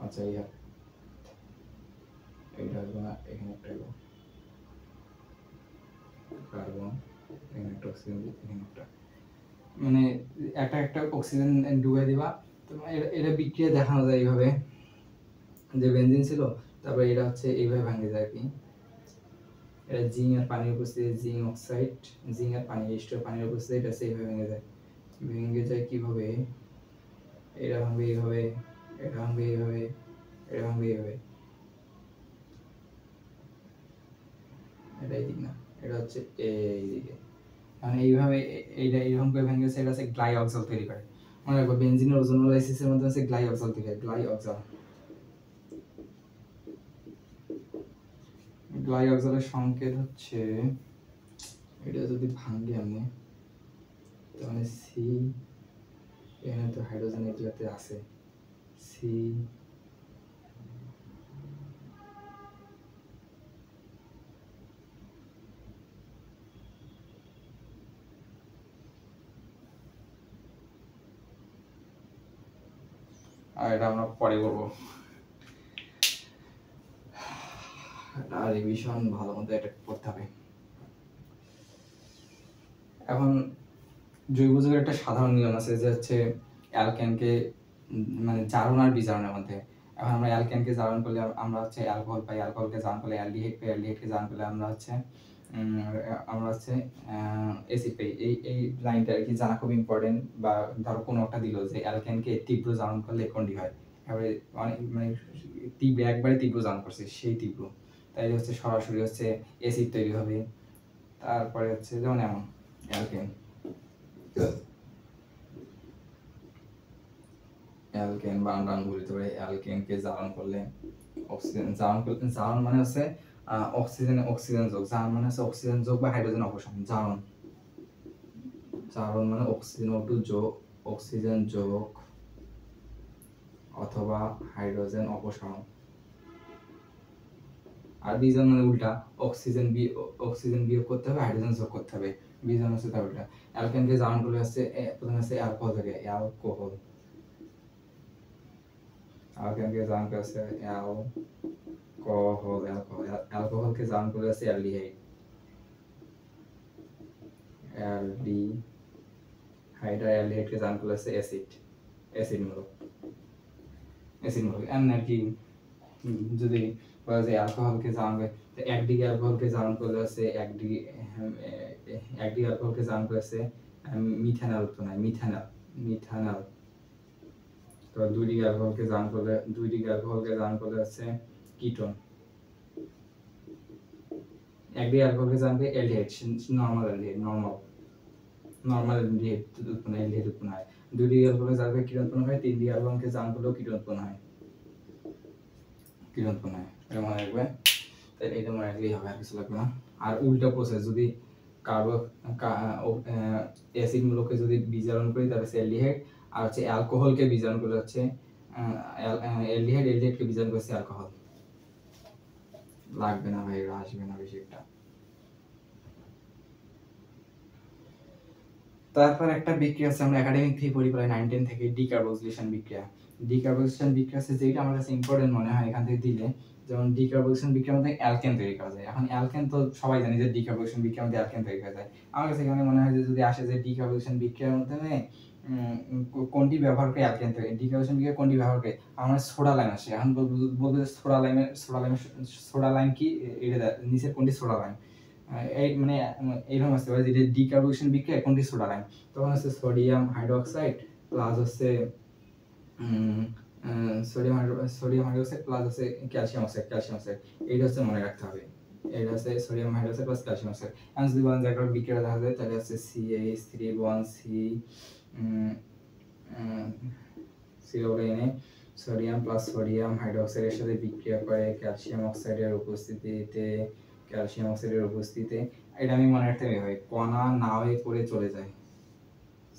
আচ্ছা এইটা হলো না, এখানে একটা হলো কার্বন, এখানে একটা অক্সিজেন, এখানে একটা, মানে একটা অক্সিজেন ঢুকাই দিবা। তো এটা বিক্রিয়া দেখানো যায় এইভাবে, যে বেনজিন ছিল, তারপরে এটা হচ্ছে এইভাবে ভাঙে যায় কি, এটা জিঙ্ক আর পানির উপস্থিতি, জিঙ্ক অক্সাইড, জিঙ্ক আর পানি, H2 পানির উপস্থিতি, এটা সেইভাবে ভেঙে যায় কিভাবে, এটা ভাঙবে এইভাবে, এটা ভাঙবে এইভাবে, এটা ভাঙবে এইভাবে, এটাই দিক না, এটা হচ্ছে এইদিকে, মানে এইভাবে এইটা এরকম করে ভেঙে গেছে, এটা হচ্ছে গ্লাইঅক্সাল তৈরি করে। মনে রাখবো বেনজিনের ওজোনোলাইসিসের মধ্যে হচ্ছে গ্লাইঅক্সাল তৈরি হয়, গ্লাইঅক্সাল। গ্লাইকোজেনের সংকেত হচ্ছে, এটা যদি ভাঙি আমি তাহলে সি, এখানে তো হাইড্রোজেন এগুলাতে আছে, সি আর এটা আমরা পরে করবো, রিভিশন ভালো মতো এটা করতে হবে। এখন জৈব যৌগের একটা সাধারণ নিয়ম আছে যে হচ্ছে অ্যালকেনকে মানে জারণ আর বিজারণের মধ্যে। এখন আমরা অ্যালকেনকে জারণ করলে আমরা হচ্ছে অ্যালকোহল পাই, অ্যালকোহলকে জারণ করলে অ্যালডিহাইড পাই, অ্যালডিহাইডকে জারণ করলে আমরা হচ্ছে অ্যাসিড পাই। এই লাইনটা আর কি জানা খুব ইম্পর্টেন্ট। বা ধরো কোনো একটা দিল যে অ্যালকেনকে তীব্র জারণ করলে কোনটি হয়, এবারে অনেক মানে তীব্র একবারে তীব্র জারণ করছে সেই তীব্র, তাই হচ্ছে সরাসরি হচ্ছে অ্যাসিড তৈরি হবে। তারপরে হচ্ছে যেমন এমন অ্যালকেন, অ্যালকেন বা আমরা বলতে পারি অ্যালকেনকে জারণ করলে অক্সিজেন, জারণ মানে হচ্ছে অক্সিজেন যোগ, জারণ মানে হচ্ছে অক্সিজেন যোগ বা হাইড্রোজেন অপসারণ। জারণ মানে অক্সিজেন যোগ অথবা হাইড্রোজেন অপসারণ। আর বিজারণ মানে উল্টা, অক্সিজেন বিয়োগ করতে হবে, হাইড্রোজেন যোগ করতে হবে। বিজারণ হচ্ছে তার উল্টা। অ্যালকেনকে জারণ করলে হচ্ছে প্রথমে হচ্ছে অ্যালকোহল থেকে, অ্যালকেনকে জারণ করে হচ্ছে অ্যালকোহলকে জারণ করে হচ্ছে অ্যালডিহাইড আর অ্যালডিহাইডকে জারণ করে হচ্ছে অ্যাসিডমূলক। এমন আর কি যদি বলা যায় অ্যালকোহলকে জারণ করে, একদিকে অ্যালকোহলকে জারণ করলে হচ্ছে একদিকে অ্যালকোহলকে জারণ করে হচ্ছে মিথানল উৎপন্ন হয়, মিথানল। তো দুইদিকে অ্যালকোহলকে জারণ করলে হচ্ছে কিটোন। একদিকে অ্যালকোহলকে জারণ করে অ্যালডিহাইড, নরমাল অ্যালডিহাইড উৎপন্ন হয়। দুইদিকে অ্যালকোহলকে জারণ করে কিটোন উৎপন্ন হয়, তিনদিকে অ্যালকোহলকে জারণ করলেও কিটোন উৎপন্ন হয়। এটা মনে রাখবে, তাহলে এটা মনে রাখলেই হবে, আর কিছু লাগবে না। আর উল্টা প্রসেস, যদি অ্যাসিড মূলককে যদি বিজারণ করি তাহলে হচ্ছে অ্যালডিহাইড, আর হচ্ছে অ্যালকোহলকে বিজারণ করলে হচ্ছে অ্যালডিহাইডকে বিজারণ করছে অ্যালকোহল। লাগবে না ভাই, এটা আসবে না বেশি একটা। তারপর একটা বিক্রিয়া আছে, আমরা একাডেমিক থেকে পড়ি প্রায় 9 10 থেকে, ডিকার্বক্সিলেশন বিক্রিয়া। ডিকার্বক্সিলেশন বিক্রিয়া আছে যেটা আমার কাছে ইম্পর্টেন্ট মনে হয় এখান থেকে দিলে, যেমন ডিকার্বক্সিলেশন বিক্রিয়ার মধ্যে অ্যালকেন তৈরি করা যায়। এখন অ্যালকেন তো সবাই জানি যে ডিকার্বক্সিলেশন বিক্রিয়ার মধ্যে অ্যালকেন তৈরি করা যায়। আমার কাছে এখানে মনে হয় যে যদি আসে যে ডিকার্বক্সিলেশন বিক্রিয়ার মাধ্যমে কোনটি ব্যবহার করে অ্যালকেন তৈরি, ডিকার্বক্সিলেশন বিক্রিয়া কোনটি ব্যবহার করে, আমার সোডা লাইম আসে। এখন বলবে সোডা লাইম কি, এটা নিচের কোনটি সোডা লাইম, এই মানে এইরকম আসতে পারে যে ডিকার্বক্সিলেশন বিক্রিয়া কোনটি সোডা লাইম, তখন হচ্ছে সোডিয়াম হাইড্রোক্সাইড প্লাস হচ্ছে সোডিয়াম হাইড্রোক্সাইড প্লাস হচ্ছে ক্যালসিয়াম অক্সাইড, এইটা হচ্ছে মনে রাখতে হবে। এটা হচ্ছে sodium hydroxide plus calcium oxide. এখন যদি বলেন যে একটা বিক্রিয়া দেখা যায় তাহলে হচ্ছে CH3 সোডিয়াম প্লাস সোডিয়াম হাইড্রোক্সাইডের সাথে বিক্রিয়া করে ক্যালসিয়াম অক্সাইডের উপস্থিতিতে, এটা আমি মনে রাখতে হবে, কণা না হয়ে করে চলে যায়,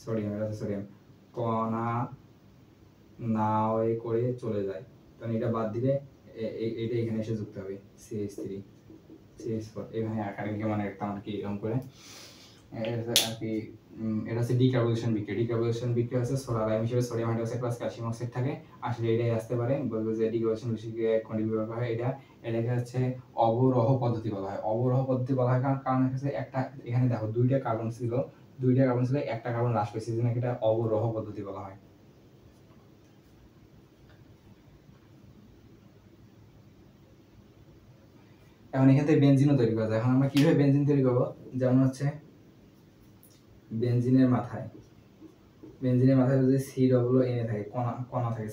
সোডিয়াম কণা না হয়ে করে চলে যায়, কারণ এটা বাদ দিলে এটা এখানে এসে যুক্ত হবে CH4। এখানে একাডেমিকে মনে রাখতাম আর কি এরকম করে। আর কি এটা হচ্ছে ডিকার্বক্সিলেশন বিক্রিয়া হচ্ছে সোডা লাইম হিসেবে sodium hydroxide plus calcium oxide থাকে। আসলে এটাই আসতে পারে, বলবো যে ডিকার্বক্সিলেশন বিক্রিয়া কোনটি ব্যবহার করা হয়, এটাকে হচ্ছে অবরোহ পদ্ধতি বলা হয়। কারণ হচ্ছে একটা, এখানে দেখো দুইটা কার্বন ছিল, একটা কার্বন হ্রাস পেয়েছে, যেন এটা অবরোহ পদ্ধতি বলা হয়। এখন এখান থেকে বেনজিনও তৈরি করা যায়। এখন আমরা কিভাবে বেনজিন তৈরি করবো, যেমন হচ্ছে বেনজিনের মাথায় যদি CONA থাকে, কণা থাকে,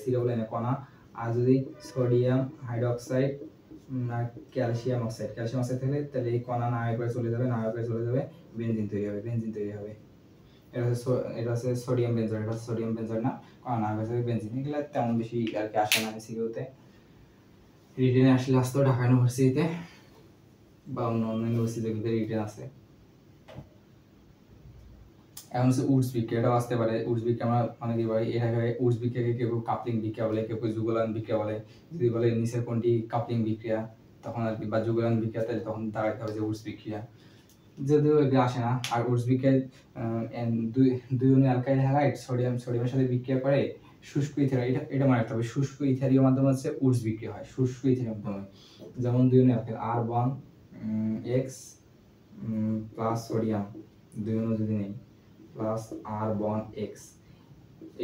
কণা, আর যদি সোডিয়াম হাইড্রোক্সাইড ক্যালসিয়াম অক্সাইড থাকলে তাহলে এই কণা না হয়ে করে চলে যাবে, বেনজিন তৈরি হবে। এটা হচ্ছে সোডিয়াম বেনজয়েড না, কণা না হয়ে বেনজিন। এগুলো তেমন বেশি আর কি আসে না সিকিউতে, রিটেনে আসলে আসতো ঢাকা ইউনিভার্সিটিতে। বা অন্য ইউনিভার্সিটি যেগুলোতে রিটেন আছে। এখন হচ্ছে উডস বিক্রিয়াটাও আসতে পারে। উডস বিক্রিয়া আমরা অনেকে বলি, এর আগে উডস বিক্রিয়াকে কেউ কাপলিং বিক্রিয়া বলে, কেউ যুগলায়ন বিক্রিয়া বলে। যদি বলে নিচের কোনটি কাপলিং বিক্রিয়া তখন আর কি, বা যুগলায়ন বিক্রিয়া, তাহলে তখন দাঁড়াতে হবে যে উডস বিক্রিয়া, যদিও এগুলো আসে না। আর উডস বিক্রিয়ায় দুই অণু অ্যালকাইল হ্যালাইড সোডিয়ামের সাথে বিক্রিয়া করে শুষ্ক ইথার, এটা মনে রাখতে হবে, শুষ্ক ইথারীয় মাধ্যমে হচ্ছে উডস বিক্রিয়া হয়, শুষ্ক ইথারীয় মাধ্যমে। যেমন দুই অণু alkyl R1 X plus sodium, দুই অণু যদি নেই, প্লাস R1 X,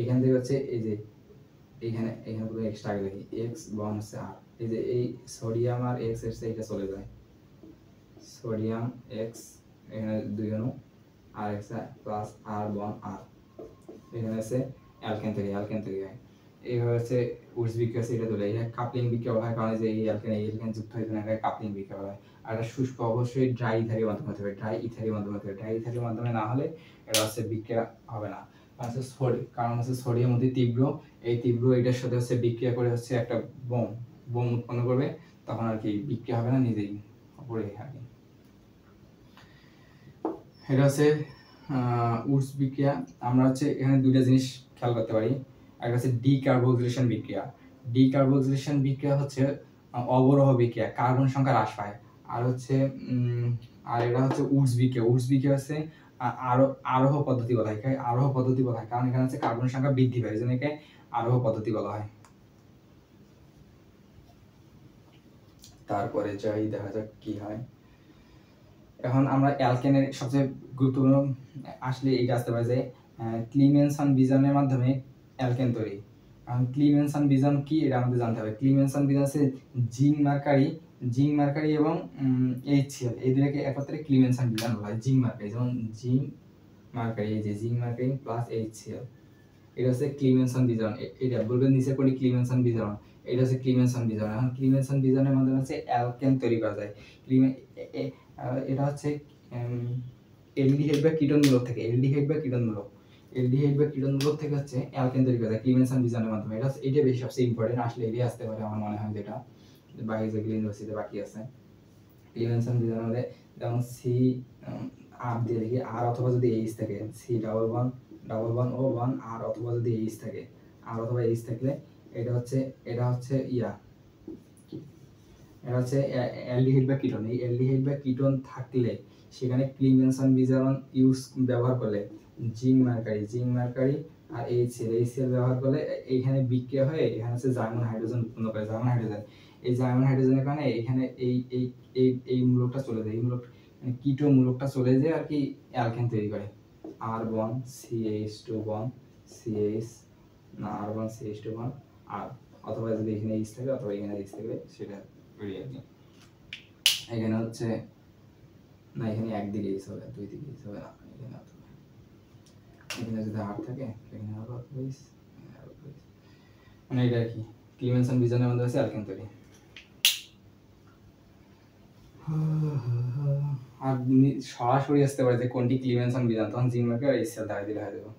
এখান থেকে হচ্ছে এই যে এখানে পুরো এক্সট্রা আগে লিখি, X বন হচ্ছে R, এই যে এই সোডিয়াম আর X এর সাথে এটা চলে যায়, সোডিয়াম X, এখানে দুই অণু আর X প্লাস R1 R, এখানে আছে অ্যালকেন থেকে হয়। এইভাবে হচ্ছে উডস বিক্রিয়া আছে, এটা চলে। এটা কাপলিং বিক্রিয়া বলা হয়, কারণ যে এই অ্যালকেন যুক্ত হয়ে যায়, কাপলিং বিক্রিয়া বলা হয়। আর এটা শুষ্ক অবশ্যই ড্রাই ইথারের মাধ্যমে হতে হবে, ড্রাই ইথারের মাধ্যমে না হলে এটা হচ্ছে বিক্রিয়া হবে না। কারণ হচ্ছে সোডিয়াম অতি তীব্র, এই তীব্র এটার সাথে হচ্ছে বিক্রিয়া করে হচ্ছে একটা বোম উৎপন্ন করবে, তখন আর কি বিক্রিয়া হবে না, নিজেই পড়ে আর কি। এটা হচ্ছে উডস বিক্রিয়া। আমরা হচ্ছে এখানে দুইটা জিনিস খেয়াল করতে পারি। একটা হচ্ছে ডিকার্বোক্সিলেশন বিক্রিয়া। ডিকার্বোক্সিলেশন বিক্রিয়া হচ্ছে অবরোহ বিক্রিয়া, কার্বন সংখ্যা হ্রাস পায়। আর হচ্ছে আর এটা হচ্ছে উডস বিক্রিয়া। উডস বিক্রিয়া হচ্ছে আরোহ পদ্ধতি বলা হয়। আরোহ পদ্ধতি বলা হয় কারণ এখানে হচ্ছে কার্বন সংখ্যা বৃদ্ধি পায়, এজন্য একে আরোহ পদ্ধতি বলা হয়। তারপরে যাই, দেখা যাক কি হয়। এখন আমরা অ্যালকেনের সবচেয়ে গুরুত্বপূর্ণ আসলে এইটা আসতে পারে যে ক্লিমেনসন বিজনের মাধ্যমে অ্যালকেন তৈরি। ক্লিমেনসন বিজন কি, এটা আমাদের জানতে হবে। ক্লিমেনসন বিজন আছে জিঙ্ক মার্কারি এবং HCl, এই দুটোকে একত্রে ক্লিমেনসন বিজন বলা হয়। জিঙ্ক মার্কারি, যেমন জিঙ্ক মার্কারি, এই যে জিঙ্ক মার্কারি প্লাস HCl, এটা হচ্ছে ক্লিমেনসন বিজন। এটা বলবেন নিচে কোনটি ক্লিমেনসন বিজন, এটা হচ্ছে ক্লিমেনসন বিজন। এখন ক্লিমেনসন বিজনের মাধ্যমে হচ্ছে অ্যালকেন তৈরি করা যায়। এটা হচ্ছে এলডিহাইড বা কিটোন মূলক থেকে, থেকে হচ্ছে অ্যালকেন তৈরি করা যায় ক্লিমেনসন বিজনের মাধ্যমে। এটা বেশি সবচেয়ে ইম্পর্টেন্ট, আসলে এটাই আসতে পারে আমার মনে হয়, যেটা বাকি যেগুলো ইউনিভার্সিটিতে বাকি আছে। ক্লিমেনসন বিজনের মধ্যে যেমন সি আর দিয়ে লিখি, আর অথবা যদি এইচ থাকে, সি ডাবল ওয়ান ও ওয়ান, আর অথবা যদি এইচ থাকে, আর অথবা এইচ থাকলে এটা হচ্ছে অ্যালডিহাইড বা কিটোন। এই অ্যালডিহাইড বা কিটোন থাকলে সেখানে ক্লিমেনসন বিজারণ ব্যবহার করলে জিঙ্ক মার্কারি আর HCl ব্যবহার করলে এইখানে বিক্রিয়া হয়ে এখানে হচ্ছে জার্মান হাইড্রোজেন উৎপন্ন করে। এই জার্মান হাইড্রোজেনের কারণে এখানে এই মূলকটা চলে যায়, এই মূলক কিটো মূলকটা চলে যায় আর কি, অ্যালকেন তৈরি করে। R1 CH2 CH না R1 CH2 আর অথবা যদি এখানে H থাকে অথবা এখানে H থাকলে সেটা বেরিয়ে আর কি। এখানে হচ্ছে না, এখানে একদিকে H হবে, দুই দিকে H হবে না, এখানে যদি R থাকে এখানে আরো H, মানে এটা কি ক্লিমেনসন বিজনের মধ্যে আছে অ্যালকেন তৈরি। আর সরাসরি আসতে পারে যে কোনটি ক্লিমেনসন বিজন, তখন জিঙ্ক মার্কারি আর HCl দ্বারা দিলে হয়ে যাবে।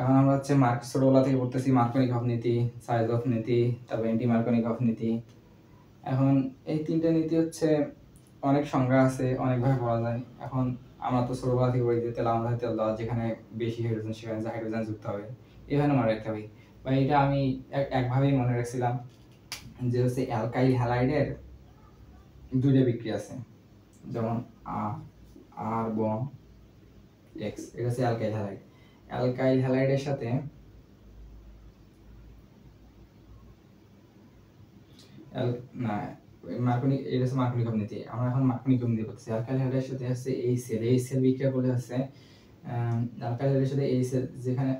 এখন আমরা হচ্ছে ছোটবেলা থেকে পড়তেছি মার্কনিকভ নীতি, সাইজভ নীতি, তারপর অ্যান্টি মার্কনিকভ নীতি। এখন এই তিনটা নীতি হচ্ছে অনেক সংজ্ঞা আছে, অনেকভাবে পড়া যায়। এখন আমরা তো ছোটবেলা থেকে পড়ি যে তেল আমাদের তেল দেওয়া, যেখানে বেশি হাইড্রোজেন সেখানে যে হাইড্রোজেন যুক্ত হবে, এভাবে মনে রাখতে হবে। বা এটা আমি একভাবেই মনে রাখছিলাম যে হচ্ছে অ্যালকাইল হ্যালাইডের দুইটা বিক্রিয়া আছে, যেমন R1 X, এটা হচ্ছে অ্যালকাইল হ্যালাইডের সাথে না এটা হচ্ছে মার্কনিকভ নীতি। আমরা এখন মার্কনিকভ নীতি করতেছি। অ্যালকাইল হ্যালাইডের সাথে হচ্ছে HCl বিক্রিয়া করলে হচ্ছে অ্যালকাইল হ্যালাইডের সাথে HCl, যেখানে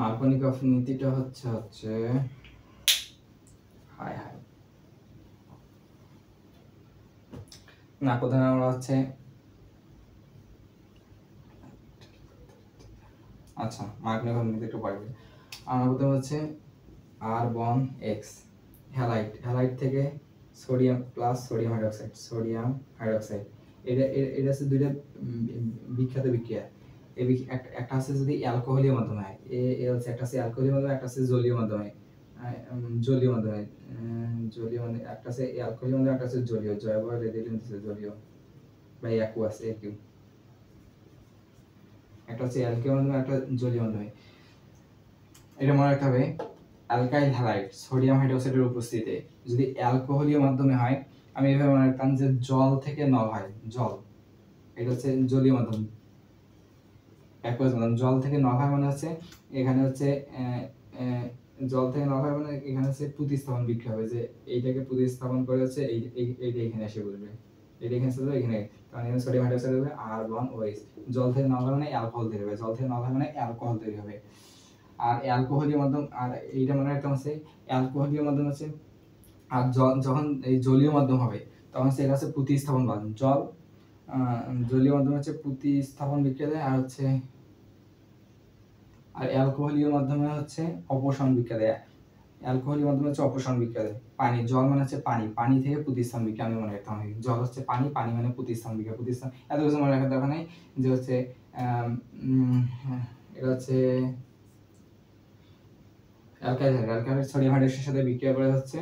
মার্কনিকভ নীতিটা হচ্ছে না, প্রথমে আমরা হচ্ছে আচ্ছা মার্কনিকভ নীতি একটু পরে বলি। আমরা প্রথমে হচ্ছে R1 X হ্যালাইড থেকে সোডিয়াম প্লাস সোডিয়াম হাইড্রোক্সাইড, এটা হচ্ছে দুইটা বিখ্যাত বিক্রিয়া। একটা আছে যদি অ্যালকোহলীয় মাধ্যমে হয়, হচ্ছে একটা আছে অ্যালকোহলীয় মাধ্যমে, একটা আছে জলীয় মাধ্যমে, জলীয় মাধ্যমে, জলীয় মানে একটা আছে অ্যালকোহলীয় মাধ্যমে, একটা আছে জলীয়, জৈব রেডিয়েন্ট জলীয় বা অ্যাকুয়াস একিউ, একটা হচ্ছে অ্যালকোহলীয় মাধ্যমে, একটা জলীয় মাধ্যমে। এটা মনে রাখতে হবে, অ্যালকাইল হ্যালাইড সোডিয়াম হাইড্রোক্সাইডের উপস্থিতিতে যদি অ্যালকোহলীয় মাধ্যমে হয়, আমি এভাবে মনে রাখতাম যে জল থেকে নল হয়, জল, এটা হচ্ছে জলীয় মাধ্যম, অ্যাকুয়াস মাধ্যম। জল থেকে নল হয় মানে হচ্ছে এখানে হচ্ছে জল থেকে নল হয় মানে এখানে হচ্ছে প্রতিস্থাপন বিক্রিয়া হবে, যে এইটাকে প্রতিস্থাপন করে হচ্ছে এইটা এখানে এসে বসবে, এটা এখানে এসে এখানে, কারণ এখানে সোডিয়াম হাইড্রোক্সাইড হবে R1OH। জল থেকে নল হয় মানে অ্যালকোহল তৈরি হবে, জল থেকে নল হয় মানে অ্যালকোহল তৈরি হবে। আর অ্যালকোহলীয় মাধ্যম, আর এইটা মনে রাখতে হচ্ছে অ্যালকোহলীয় মাধ্যম হচ্ছে, আর যখন এই জলীয় মাধ্যম হবে তখন হচ্ছে এটা হচ্ছে প্রতিস্থাপন মাধ্যম, জল জলীয় মাধ্যম হচ্ছে প্রতিস্থাপন বিক্রিয়া দেয়, আর হচ্ছে আর অ্যালকোহলীয় মাধ্যমে হচ্ছে অপসারণ বিক্রিয়া দেয়, অ্যালকোহলীয় মাধ্যমে হচ্ছে অপসারণ বিক্রিয়া দেয়। পানি, জল মানে হচ্ছে পানি, পানি থেকে প্রতিস্থাপন বিক্রিয়া, আমি মনে রাখতাম জল হচ্ছে পানি, পানি মানে প্রতিস্থাপন বিক্রিয়া, প্রতিস্থাপন এত কিছু মনে রাখার দরকার নেই, যে হচ্ছে এটা হচ্ছে অ্যালকাইল সোডিয়াম হাইড্রোক্সাইডের সাথে বিক্রিয়া করে হচ্ছে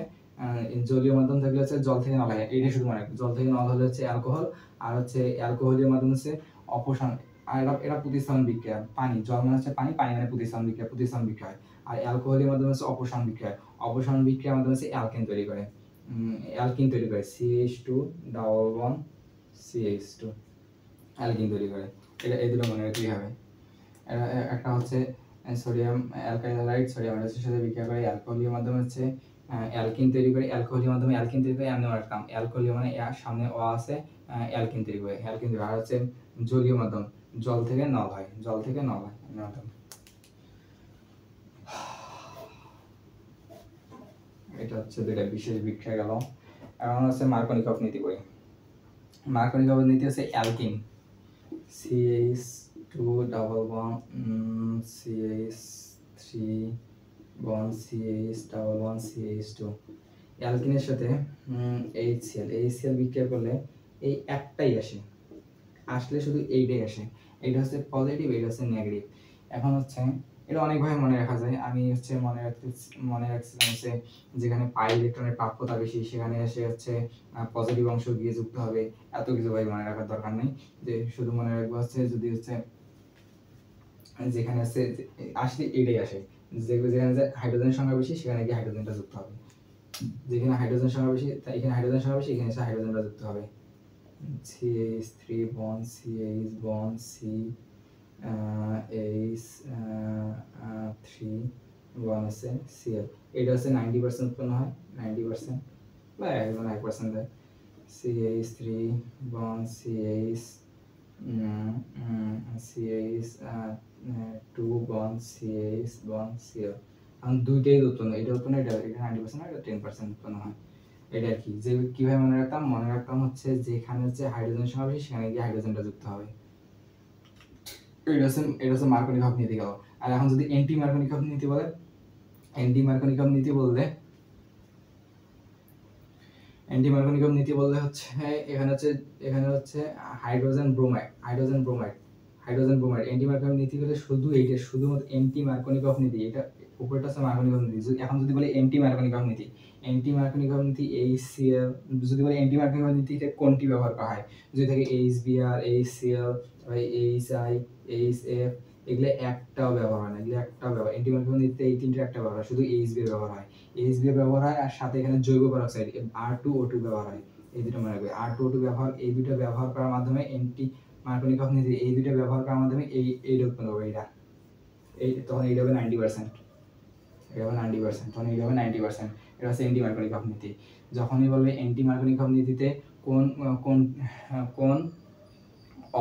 জলীয় মাধ্যম থাকলে হচ্ছে জল থেকে নল হয়, এইটা শুধু মনে রাখবে, জল থেকে নল হলে হচ্ছে অ্যালকোহল, আর হচ্ছে অ্যালকোহলীয় মাধ্যম হচ্ছে অপসারণ, আর এটা প্রতিস্থাপন বিক্রিয়া, পানি, জল মানে হচ্ছে পানি, পানি মানে প্রতিস্থাপন বিক্রিয়া, প্রতিস্থাপন বিক্রিয়া হয়। আর অ্যালকোহলীয় মাধ্যম হচ্ছে অপসারণ বিক্রিয়া, অপসারণ বিক্রিয়ার মাধ্যমে হচ্ছে অ্যালকেন তৈরি করে, অ্যালকিন তৈরি করে, CH2 double bond CH2 alkyne তৈরি করে। এটা এই দুটো মনে রাখলেই হবে। একটা হচ্ছে সোডিয়াম অ্যালকাইল হ্যালাইড সোডিয়াম হাইড্রোক্সাইডের সাথে বিক্রিয়া করে অ্যালকোহলীয় মাধ্যমে হচ্ছে অ্যালকিন তৈরি করে, অ্যালকোহলীয় মাধ্যমে অ্যালকিন তৈরি করে, এমনি রাখতাম অ্যালকোহলীয় মানে সামনে ও আছে, অ্যালকিন তৈরি করে, অ্যালকিন তৈরি। আর হচ্ছে জলীয় মাধ্যম, জল থেকে নল হয়, জল থেকে নল হয়, এটা হচ্ছে দুইটা বিশেষ বিক্রিয়া গেল। এখন হচ্ছে মার্কনিকভ নীতি করি। মার্কনিকভ নীতি হচ্ছে alkyne CH2 double bond CH3 bond CH double bond CH2, অ্যালকিনের সাথে HCl বিক্রিয়া করলে এই একটাই আসলে শুধু এইটাই আসে, এইটা হচ্ছে পজিটিভ, এইটা হচ্ছে নেগেটিভ। এখন হচ্ছে এটা অনেকভাবে মনে রাখা যায়, আমি হচ্ছে মনে রাখছিলাম হচ্ছে যেখানে পাই ইলেকট্রনের প্রাপ্যতা বেশি সেখানে এসে হচ্ছে পজিটিভ অংশ গিয়ে যুক্ত হবে, এত কিছু ভাই মনে রাখার দরকার নেই, যে শুধু মনে রাখবো হচ্ছে যদি হচ্ছে যেখানে আছে আসলে এটাই আসে, যেখানে যে হাইড্রোজেনের সংখ্যা বেশি সেখানে গিয়ে হাইড্রোজেনটা যুক্ত হবে, যেখানে হাইড্রোজেন সংখ্যা বেশি এখানে হাইড্রোজেন সংখ্যা বেশি, এখানে এসে হাইড্রোজেনটা যুক্ত হবে। CH3 bond CH bond C H 3 bond আছে Cl, এটা হচ্ছে 90% উৎপন্ন হয়, 90% বা একদম 1% দেয়। CH3 bond CH CH 2 bond CH bond Cl, এখন দুইটাই উৎপন্ন, এটা উৎপন্ন, এটা 90% আর এটা 10% উৎপন্ন হয়। এটা কি যে কিভাবে মনে রাখতাম হচ্ছে যেখানে হচ্ছে হাইড্রোজেন সংখ্যা বেশি সেখানে গিয়ে হাইড্রোজেনটা যুক্ত হবে। এটা হচ্ছে মার্কনিকভ নীতি গেল। আর এখন যদি অ্যান্টি মার্কনিকভ নীতি বলে, অ্যান্টি মার্কনিকভ নীতি বললে হচ্ছে এখানে হচ্ছে হাইড্রোজেন ব্রোমাইড অ্যান্টি মার্কনিকভ নীতি বলে শুধু এইটা, শুধুমাত্র অ্যান্টি মার্কনিকভ নীতি, এটা উপরটা হচ্ছে মার্কনিকভ নীতি। এখন যদি বলে অ্যান্টি মার্কনিকভ নীতি HCl, যদি বলে অ্যান্টি মার্কনিকভ নীতিতে কোনটি ব্যবহার করা হয়, যদি থাকে HBr HCl HI HF, এগুলো একটাও ব্যবহার হয় না, এগুলো একটাও ব্যবহার, অ্যান্টি মার্কনিকভ নীতিতে এই তিনটে একটা ব্যবহার হয়, শুধু HBr ব্যবহার হয়, আর সাথে এখানে জৈব পেরক্সাইড R2O2 ব্যবহার হয়, এই দুটো মনে রাখবে, R2O2 ব্যবহার, এই দুটো ব্যবহার করার মাধ্যমে অ্যান্টি মার্কনিকভ নীতি, এই দুটো ব্যবহার করার মাধ্যমে এইটা উৎপন্ন হবে, তখন এইটা হবে 90%, এটা হবে 90%, তখন এইটা হবে 90%, এটা হচ্ছে অ্যান্টি মার্কনিকভ নীতি। যখনই বলবে অ্যান্টি মার্কনিকভ নীতিতে কোন কোন কোন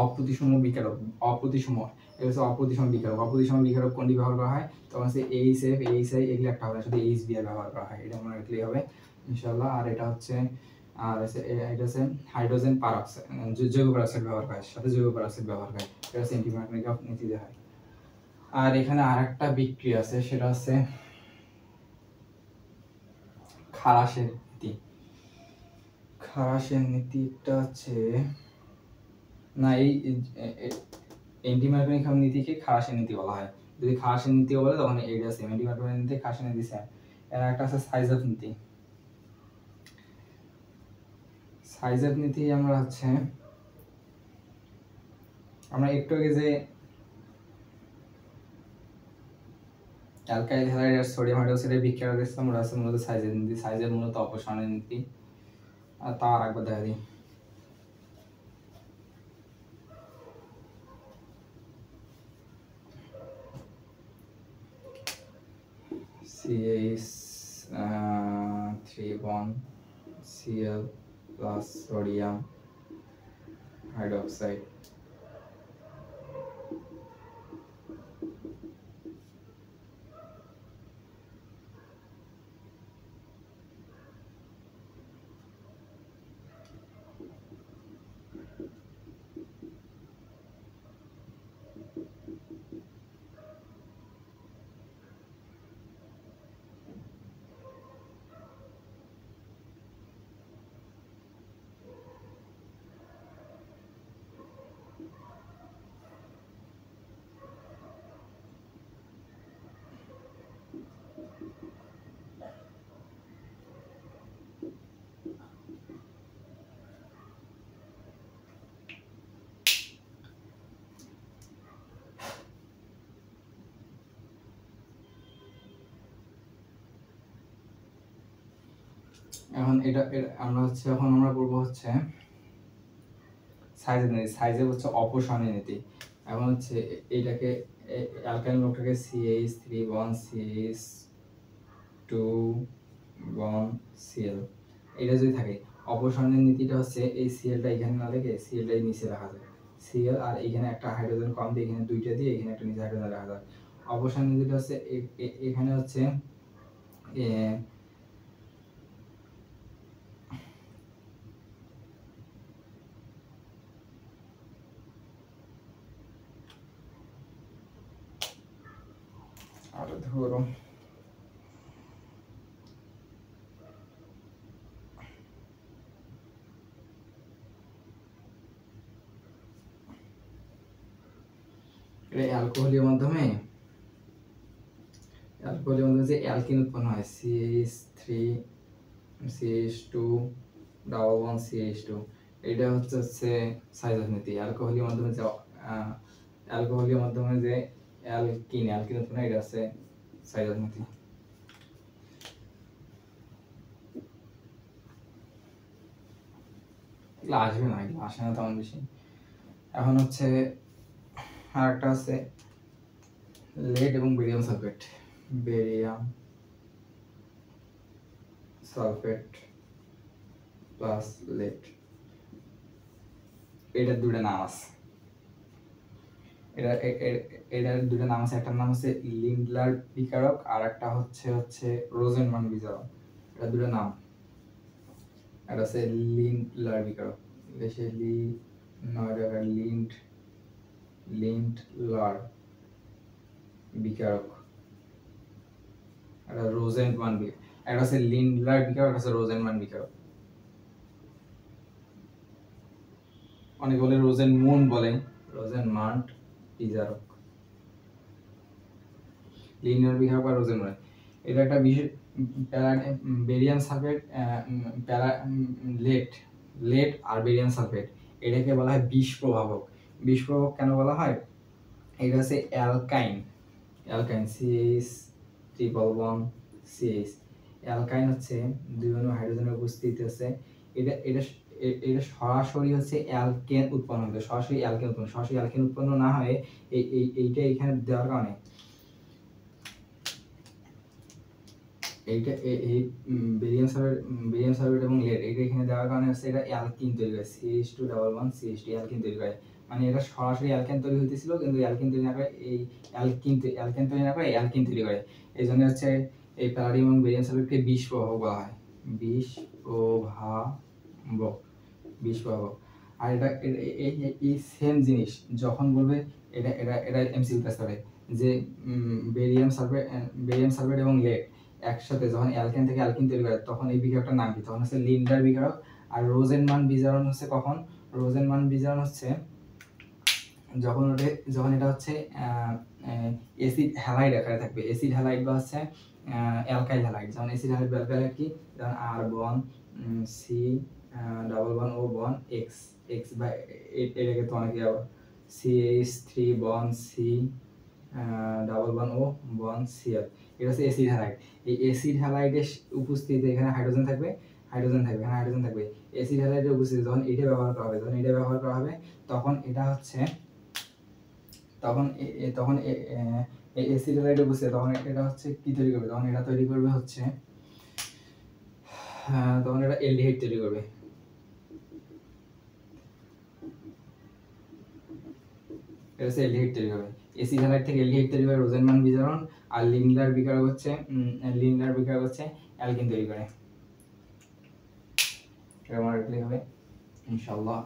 অপ্রতিসম বিকারক, এটা হচ্ছে অপ্রতিসম বিকারক কোনটি ব্যবহার করা হয়, তখন হচ্ছে HF HI এগুলো একটা হবে, শুধু HBr ব্যবহার করা হয়, এটা মনে রাখলেই হবে ইনশাআল্লাহ। আর এটা হচ্ছে এটা হচ্ছে হাইড্রোজেন পারঅক্সাইড, জৈব পেরক্সাইড ব্যবহার করে, সাথে জৈব পেরক্সাইড ব্যবহার করে, এটা হচ্ছে অ্যান্টি মার্কনিকভ নীতিতে হয়। আর এখানে আরেকটা বিক্রিয়া আছে, সেটা হচ্ছে খালাসের নীতি। খালাসের নীতিটা হচ্ছে না, অ্যান্টিমার্কোনিক নীতিকে খারাসের নীতি বলা হয়। যদি খারাসের নীতি বলে তখন এইটা সেম, অ্যান্টিমার্কোনিক নীতি খারাসের নীতি সেম। এর একটা আছে সাইজেফ নীতি। সাইজেফ নীতি আমরা একটু আগে যে অ্যালকাইল হ্যালাইড আর সোডিয়াম হাইড্রোক্সাইডের বিক্রিয়া দেখছিলাম, ওটা আছে মূলত সাইজের নীতি। সাইজের মূলত অপসারণের নীতি। আর তা আর একবার দেখা দিই। CH3 bond Cl plus sodium hydroxide. এখন আমরা পড়বো সাইজের নীতি। সাইজের অপসারণের নীতি। এখন এইটাকে alkyl গ্রুপটাকে CH3 bond CH2 bond Cl এটা যদি থাকে, অপসারণের নীতিটা এই Clটা এখানে না রেখে Clটা নিচে রাখা যায়। Cl আর এখানে একটা হাইড্রোজেন কম দিয়ে এখানে দুইটা দিয়ে এখানে একটা নিচে হাইড্রোজেন রাখা যায়। অপসারণ নীতিটা এখানে আর ধরো অ্যালকোহলের মাধ্যমে যে অ্যালকিন উৎপন্ন হয় CH3 CH2 double bond CH2, এটা সাইজের নীতি। অ্যালকোহলের মাধ্যমে যে অ্যালকিন উৎপন্ন হয়, এটা সাইজের নীতি। এগুলো আসবে না, এগুলো আসে না তেমন বেশি। এখন আর একটা লেড এবং barium sulphate. Barium sulphate plus lead, এটার দুটো নাম আছে। এটার দুটো নাম আছে, একটার নাম লিন্ডলার বিকারক আর একটা রোজেনমান বিকারক। এটা দুটো নাম। এটা লিন্ডলার বিকারক, লিন্ডলার বিকারক, এটা রোজেনমান বিকারক। একটা লিন্ডলার বিকারক, একটা রোজেনমান বিকারক। অনেকে বলে রোজেনমুন বলে, রোজেনমান বিকারক, লিনিয়ার বিকারক বা রোজেনমান। এটা একটা বিশেষ বেরিয়াম সালফেট, লেড আর বেরিয়াম সালফেট, এটাকে বলা হয় বিষ প্রভাবক। বিষ প্রভাবক কেন বলা হয়? এটা অ্যালকাইন CH3 অ্যালকাইন দুই অনু হাইড্রোজেনের উপস্থিতি এটা সরাসরি অ্যালকেন উৎপন্ন হবে, সরাসরি অ্যালকেন উৎপন্ন না হয়ে এইটা এখানে দেওয়ার কারণে এইটা এই বেরিয়াম সালফেট এবং লেড এটা এখানে দেওয়ার কারণে এটা অ্যালকিন তৈরি করে, CH2 double bond CH2 alkyne তৈরি করে। মানে এটা সরাসরি অ্যালকেন তৈরি হইতেছিল, কিন্তু অ্যালকিন তৈরি না করে অ্যালকিন তৈরি করে। এই জন্য এই প্যালাডিয়াম এবং বেরিয়াম সালফেটকে বিষ প্রভাবক বলা হয়। বিষ প্রভাবক। আর এটা এই সেম জিনিস যখন বলবে, এটা এমসিকিউ টেস্ট করে যে বেরিয়াম সালফেট এবং লেড একসাথে যখন অ্যালকেন থেকে অ্যালকিন তৈরি করে, তখন এই বিকারকটার নাম কি? তখন লিন্ডার বিকারক। আর রোজেনমান বিজারণ কখন? রোজেনমান বিজারণ যখন এটা হচ্ছে অ্যাসিড হ্যালাইড আকারে থাকবে, অ্যাসিড হ্যালাইড বা হচ্ছে অ্যালকাইল হ্যালাইড। যেমন অ্যাসিড হ্যালাইড বা অ্যালকাইল কি, যেমন আর বন সি ডাবল বন ও বন এক্স, এক্স বা এটাকে তো অনেকে CH3 বন সি ডাবল বন ও বন সিএল, এটা হচ্ছে অ্যাসিড হ্যালাইড। এই অ্যাসিড হ্যালাইডের উপস্থিতিতে এখানে হাইড্রোজেন থাকবে, এখানে হাইড্রোজেন থাকবে। অ্যাসিড হ্যালাইডের উপস্থিতি যখন এটা ব্যবহার করা হবে, তখন এটা হচ্ছে তখন এই অ্যাসিড হ্যালাইডের উপস্থিতি তখন এটা হচ্ছে কি তৈরি করবে, তখন এটা তৈরি করবে হচ্ছে তখন এটা অ্যালডিহাইড তৈরি করবে। এটা হচ্ছে অ্যালডিহাইড তৈরি হবে। অ্যাসিড হ্যালাইড থেকে অ্যালডিহাইড তৈরি করে রোজেনমান বিজারণ, আর লিন্ডলার বিকারক হচ্ছে অ্যালকিন তৈরি করে। এটা মনে রাখলেই হবে ইনশাআল্লাহ।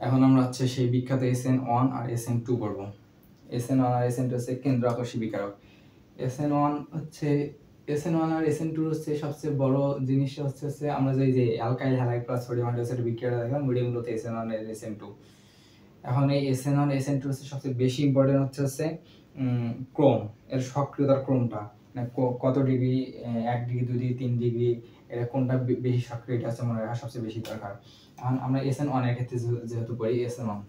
এখন আমরা হচ্ছে সেই বিখ্যাত SN1 আর SN2 পড়ব। SN1 আর SN2 হচ্ছে কেন্দ্র আকর্ষী বিকারক। SN1 আর SN2 হচ্ছে সবচেয়ে বড় জিনিস হচ্ছে আমরা যে alkyl halide plus sodium hydroxide বিক্রিয়াটা দেখলাম, ওইটাই মূলত SN1 আর SN2। এখন এই SN1 SN2 হচ্ছে সবচেয়ে বেশি ইম্পর্টেন্ট হচ্ছে ক্রোম, এর সক্রিয়তার ক্রোমটা, মানে কত ডিগ্রি, 1 ডিগ্রি 2 ডিগ্রি 3 ডিগ্রি, এটা কোনটা বেশি সক্রিয়, এটা হচ্ছে মনে রাখা সবচেয়ে বেশি দরকার। এখন আমরা SN1 এর ক্ষেত্রে যেহেতু পড়ি SN1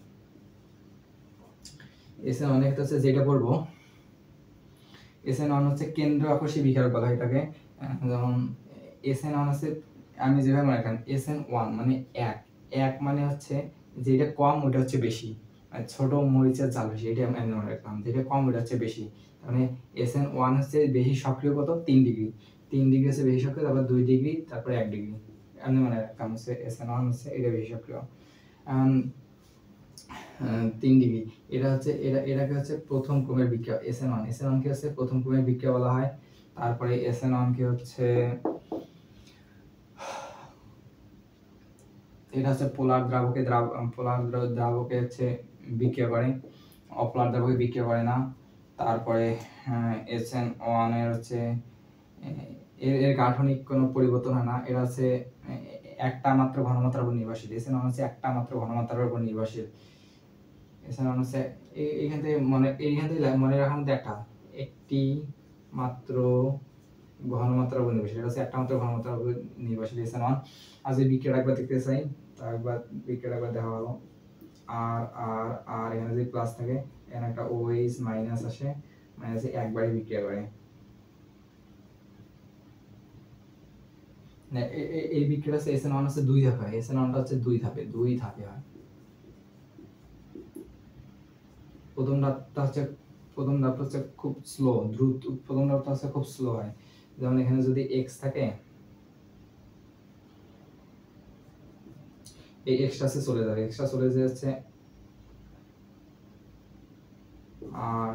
এর ক্ষেত্রে হচ্ছে যেটা পড়বো, SN1 হচ্ছে কেন্দ্র আকর্ষী বিকারক বলা হয় এটাকে। যেমন SN1 হচ্ছে, আমি যেভাবে মনে রাখলাম SN1 মানে এক মানে হচ্ছে যেটা কম ওটা হচ্ছে বেশি, ছোট মরিচের জাল বেশি, এটা আমি মনে রাখলাম, যেটা কম ওটা হচ্ছে বেশি। মানে SN1 হচ্ছে বেশি সক্রিয় কত, 3 ডিগ্রি, 3 ডিগ্রি হচ্ছে বেশি সক্রিয়, তারপর 2 ডিগ্রি, তারপরে 1 ডিগ্রি, আমি মনে রাখলাম হচ্ছে SN1 হচ্ছে এটা বেশি সক্রিয়। 3 ডিগ্রি, এটাকে হচ্ছে প্রথম ক্রমের বিক্রিয়া। SN1 কে হচ্ছে প্রথম ক্রমের বিক্রিয়া বলা হয়। তারপরে SN1 কে হচ্ছে এটা হচ্ছে পোলার দ্রাবকে হচ্ছে বিক্রিয়া করে, অপোলার দ্রাবকে বিক্রিয়া করে না। তারপরে SN1 এর হচ্ছে এর গাঠনিক কোনো পরিবর্তন হয় না, এটা হচ্ছে একটা মাত্র ঘনমাত্রার উপর নির্ভরশীল। SN1 হচ্ছে একটা মাত্র ঘনমাত্রার উপর নির্ভরশীল। SN1 হচ্ছে এইখান থেকে মনে রাখার মধ্যে একটি মাত্র ঘনমাত্রার উপর নির্ভরশীল, এটা হচ্ছে একটা মাত্র ঘনমাত্রার উপর নির্ভরশীল SN1। আর যদি বিক্রিয়াটা একবার দেখতে চাই, তার একবার বিক্রিয়াটা একবার দেখা হলো, আর এখানে যদি প্লাস থাকে, এখানে একটা OH মাইনাস আসে, মাইনাসে একবারই বিক্রিয়া করে। এই বিক্রিয়াটা হচ্ছে SN1 হচ্ছে 2 ধাপে হয়, SN1টা হচ্ছে 2 ধাপে হয়। প্রথম ধাপটা হচ্ছে খুব স্লো, দ্রুত, প্রথম ধাপটা হচ্ছে খুব স্লো হয়। যেমন এখানে যদি x থাকে, এই এক্সট্রা চলে যাচ্ছে আর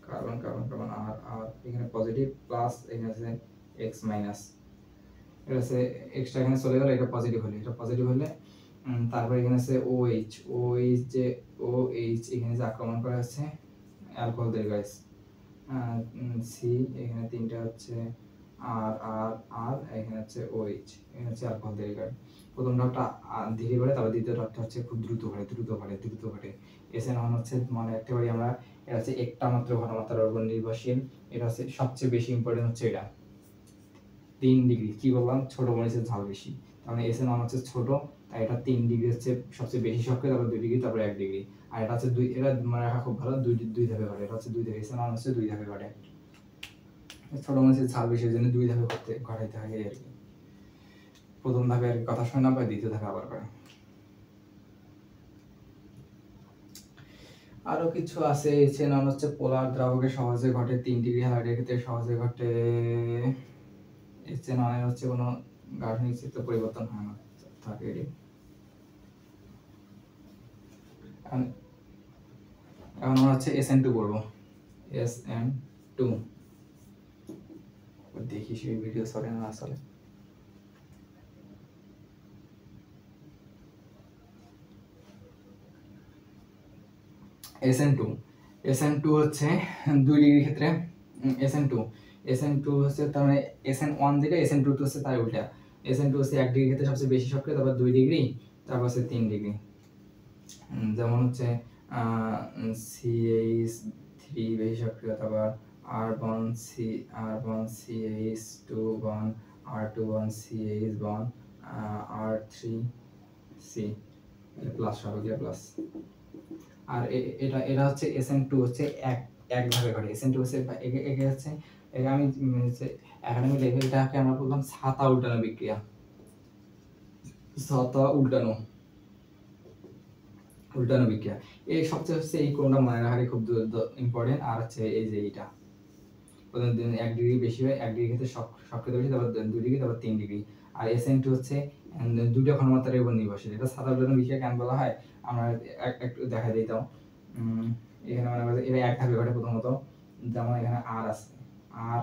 কার্বন আর এখানে পজিটিভ প্লাস, এখানে আছে x মাইনাস, এটা আছে এক্সট্রা এখানে চলে গেল, এটা পজিটিভ হলে তারপর এখানে আছে OH এখানে যে আক্রমণ করা আছে অ্যালকোহল তৈরি করে, সি এখানে তিনটা হচ্ছে আর এখানে হচ্ছে OH, এখানে হচ্ছে অ্যালকোহল তৈরি করে। প্রথম ধাপটা ধীরে করে, তারপর দ্বিতীয় ধাপটা হচ্ছে খুব দ্রুত ঘটে। SN1 হচ্ছে মনে রাখতে পারি আমরা, এটা হচ্ছে একটা মাত্র ঘনমাত্রার উপর নির্ভরশীল, এটা হচ্ছে সবচেয়ে বেশি ইম্পর্টেন্ট হচ্ছে এটা 3 ডিগ্রি, কি বললাম, ছোট মরিচের ঝাল বেশি, তাহলে SN1 হচ্ছে ছোট, তাই এটা 3 ডিগ্রি হচ্ছে সবচেয়ে বেশি সক্রিয়, তারপর 2 ডিগ্রি, তারপর 1 ডিগ্রি। আর এটা হচ্ছে এটা মনে রাখা খুব ভালো, দুই ধাপে ঘটে, এটা হচ্ছে 2 ধাপে, SN1 হচ্ছে 2 ধাপে ঘটে। ছোট মরিচের ঝাল বেশি, জন্য 2 ধাপে ঘটাইতে হয় আর কি। প্রথম ধাপে আর কথা শোনা পায়, দ্বিতীয় ধাপে আবার করে। আরো কিছু আছে, SN1 হচ্ছে পোলার দ্রাবকে সহজে ঘটে, 3 ডিগ্রি হ্যালাইডের ক্ষেত্রে সহজে ঘটে। SN1 এর হচ্ছে কোনো গাঠনিক চিত্র পরিবর্তন হয় না, থাকে এটি। এখন আমরা হচ্ছে SN2 পড়বো। SN2 দেখি সেই ভিডিও চলে না আসলে। SN2 হচ্ছে 2 ডিগ্রি ক্ষেত্রে SN2 SN2 হচ্ছে তার মানে SN1 যেটা SN2 হচ্ছে তার উল্টা। SN2 হচ্ছে 1 ডিগ্রি ক্ষেত্রে সবচেয়ে বেশি সক্রিয়, তারপর 2 ডিগ্রি, তারপর হচ্ছে 3 ডিগ্রি। যেমন হচ্ছে CH3 বেশি সক্রিয়, তারপর R1 CH2 বন, R2 বন CH বন, R3 C প্লাস হবে প্লাস। আর এটা হচ্ছে SN2 হচ্ছে এক ভাবে ঘটে। SN2 হচ্ছে একে হচ্ছে এটা আমি একাডেমিক লেভেলটাকে আমরা বললাম ছাতা উল্টানো বিক্রিয়া, ছাতা উল্টানো বিক্রিয়া। এই সবচেয়ে হচ্ছে এই কোণটা মনে রাখাটা খুব ইম্পর্টেন্ট। আর হচ্ছে এই যে এইটা প্রথম 1 ডিগ্রি বেশি হয়, 1 ডিগ্রি ক্ষেত্রে সক্রিয়তা বেশি, তারপর 2 ডিগ্রি, তারপর 3 ডিগ্রি। আর SN2 হচ্ছে দুটো ঘনমাত্রার উপর নির্ভরশীল। এটা ছাতা উল্টানো বিক্রিয়া কেন বলা হয় আমরা একটু দেখা দিই। তাও এখানে মনে করি এটা এক ধাপে ঘটে প্রথমত। যেমন এখানে আর আছে, আর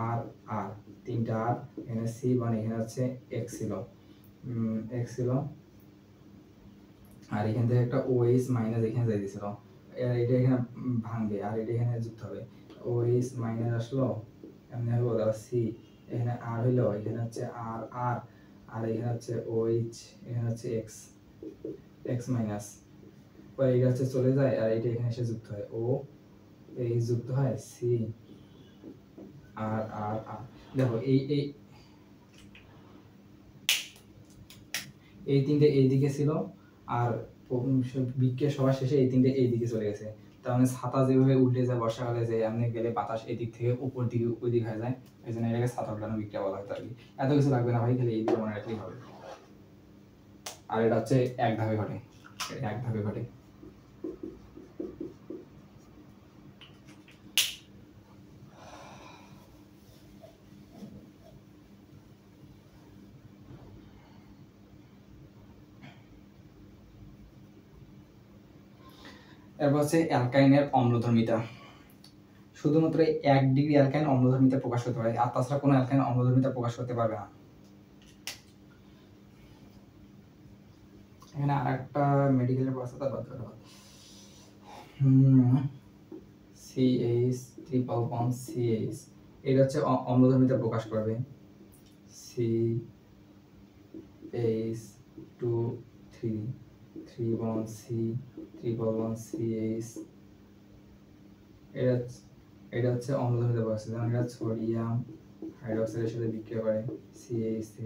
আর আর তিনটা আর, এখানে সি মানে এখানে হচ্ছে এক্স ছিল, আর এখান থেকে একটা OH মাইনাস এখানে যাই দিছিল, এটা এখানে ভাঙবে আর এটা এখানে যুক্ত হবে। OH মাইনাস আসলো এমনি হলো, তারপর সি এখানে আর হইলো, এখানে হচ্ছে আর আর আর এখানে হচ্ছে OH, এখানে হচ্ছে এক্স মাইনাস, পরে এটা হচ্ছে চলে যায় আর এটা এখানে এসে যুক্ত হয়, ও এই যুক্ত হয় সি আর আর আর। দেখো এই তিনটে এইদিকে ছিল, আর বিক্রিয়া সবার শেষে এই তিনটে এইদিকে চলে গেছে। তার মানে ছাতা যেভাবে উল্টে যায় বর্ষাকালে, যে এমনি গেলে বাতাস এদিক থেকে উপর দিকে ওই দিক হয়ে যায়, এই জন্য এটাকে ছাতা উল্টানো বিক্রিয়া বলা হয়। আর কি এত কিছু লাগবে না ভাই, খালি এই দিকে মনে রাখলেই হবে। আর এটা হচ্ছে এক ধাপে ঘটে, এক ধাপে ঘটে। এরপর হচ্ছে অ্যালকাইনের অম্লধর্মিতা। শুধুমাত্র 1 ডিগ্রি অ্যালকাইন অম্লধর্মিতা প্রকাশ করতে পারে, আর তাছাড়া কোনো অ্যালকাইন অম্লধর্মিতা প্রকাশ করতে পারবে না। এখানে আরেকটা মেডিকেলের প্রশ্ন তার বাদ দাও। CH ট্রিপল বন্ড CH, এটা হচ্ছে অম্লধর্মিতা প্রকাশ করবে। CH2 3 bond C triple bond CH, এটা হচ্ছে অম্লধর্মিতা প্রকাশ করে। যেমন এটা সোডিয়াম হাইড্রোক্সাইডের সাথে বিক্রিয়া করে, CH3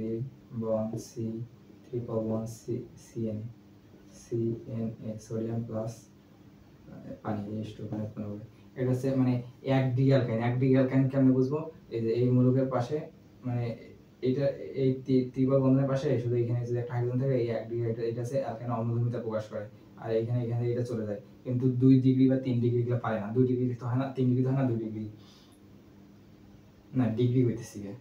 bond C triple bond CNA, sodium plus পানি H2 উৎপন্ন করে। এটা হচ্ছে মানে 1 ডিগ্রি অ্যালকাইন। 1 ডিগ্রি অ্যালকাইন কেমনে বুঝবো? এই যে এই মূলকের পাশে মানে এটা এই ত্রিপল বন্ধনের পাশে শুধু এখানে যে একটা হাইড্রোজেন থাকে, এই 1 ডিগ্রি এটা হচ্ছে অ্যালকাইন অম্লধর্মিতা প্রকাশ করে। আর এখানে এটা চলে যায়। কিন্তু 2 ডিগ্রি বা 3 ডিগ্রি গুলো পারে না। 2 ডিগ্রি তো হয় না, 3 ডিগ্রি তো হয় না, 2 ডিগ্রি না, ডিগ্রি হইতেছি গে।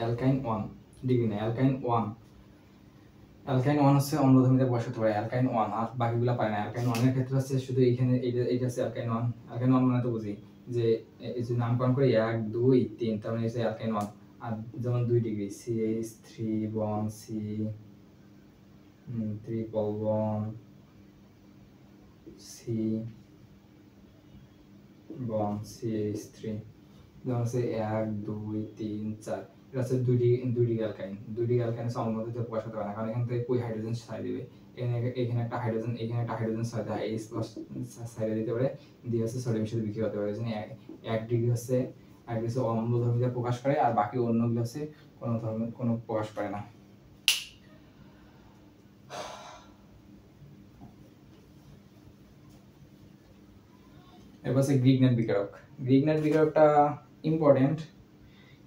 অ্যালকাইন 1 ডিগ্রি না, অ্যালকাইন 1 হচ্ছে অম্লধর্মিতা প্রকাশ করতে পারে, অ্যালকাইন 1, আর বাকিগুলো পারে না। অ্যালকাইন 1 এর ক্ষেত্রে হচ্ছে শুধু এইখানে এইটা হচ্ছে অ্যালকাইন 1। অ্যালকাইন 1 মানে তো বুঝি যে এই যে নামকরণ করি 1 2 3, তার মানে হচ্ছে অ্যালকাইন 1। আর যেমন 2 degree CH3 bond C triple bond C bond CH3, যেমন হচ্ছে 1 2 3 4, এটা হচ্ছে 2 ডিগ্রি অ্যালকাইন। 2 ডিগ্রি অ্যালকাইন হচ্ছে অম্লধর্মিতা প্রকাশ করতে পারে না, কারণ এখান থেকে কই হাইড্রোজেন ছাই দিবে। এখানে একটা হাইড্রোজেন, এখানে একটা হাইড্রোজেন ছাই দেয়, H+ ছাই দিতে পারে, দিয়ে হচ্ছে সোডিয়ামের সাথে বিক্রিয়া হতে পারে। এজন্য 1 ডিগ্রি হচ্ছে অম্লধর্মিতা প্রকাশ করে, আর বাকি অন্যগুলো হচ্ছে কোনো প্রকাশ করে না। এরপর হচ্ছে গ্রিগনার বিকারক। গ্রিগনার বিকারকটা ইম্পর্টেন্ট।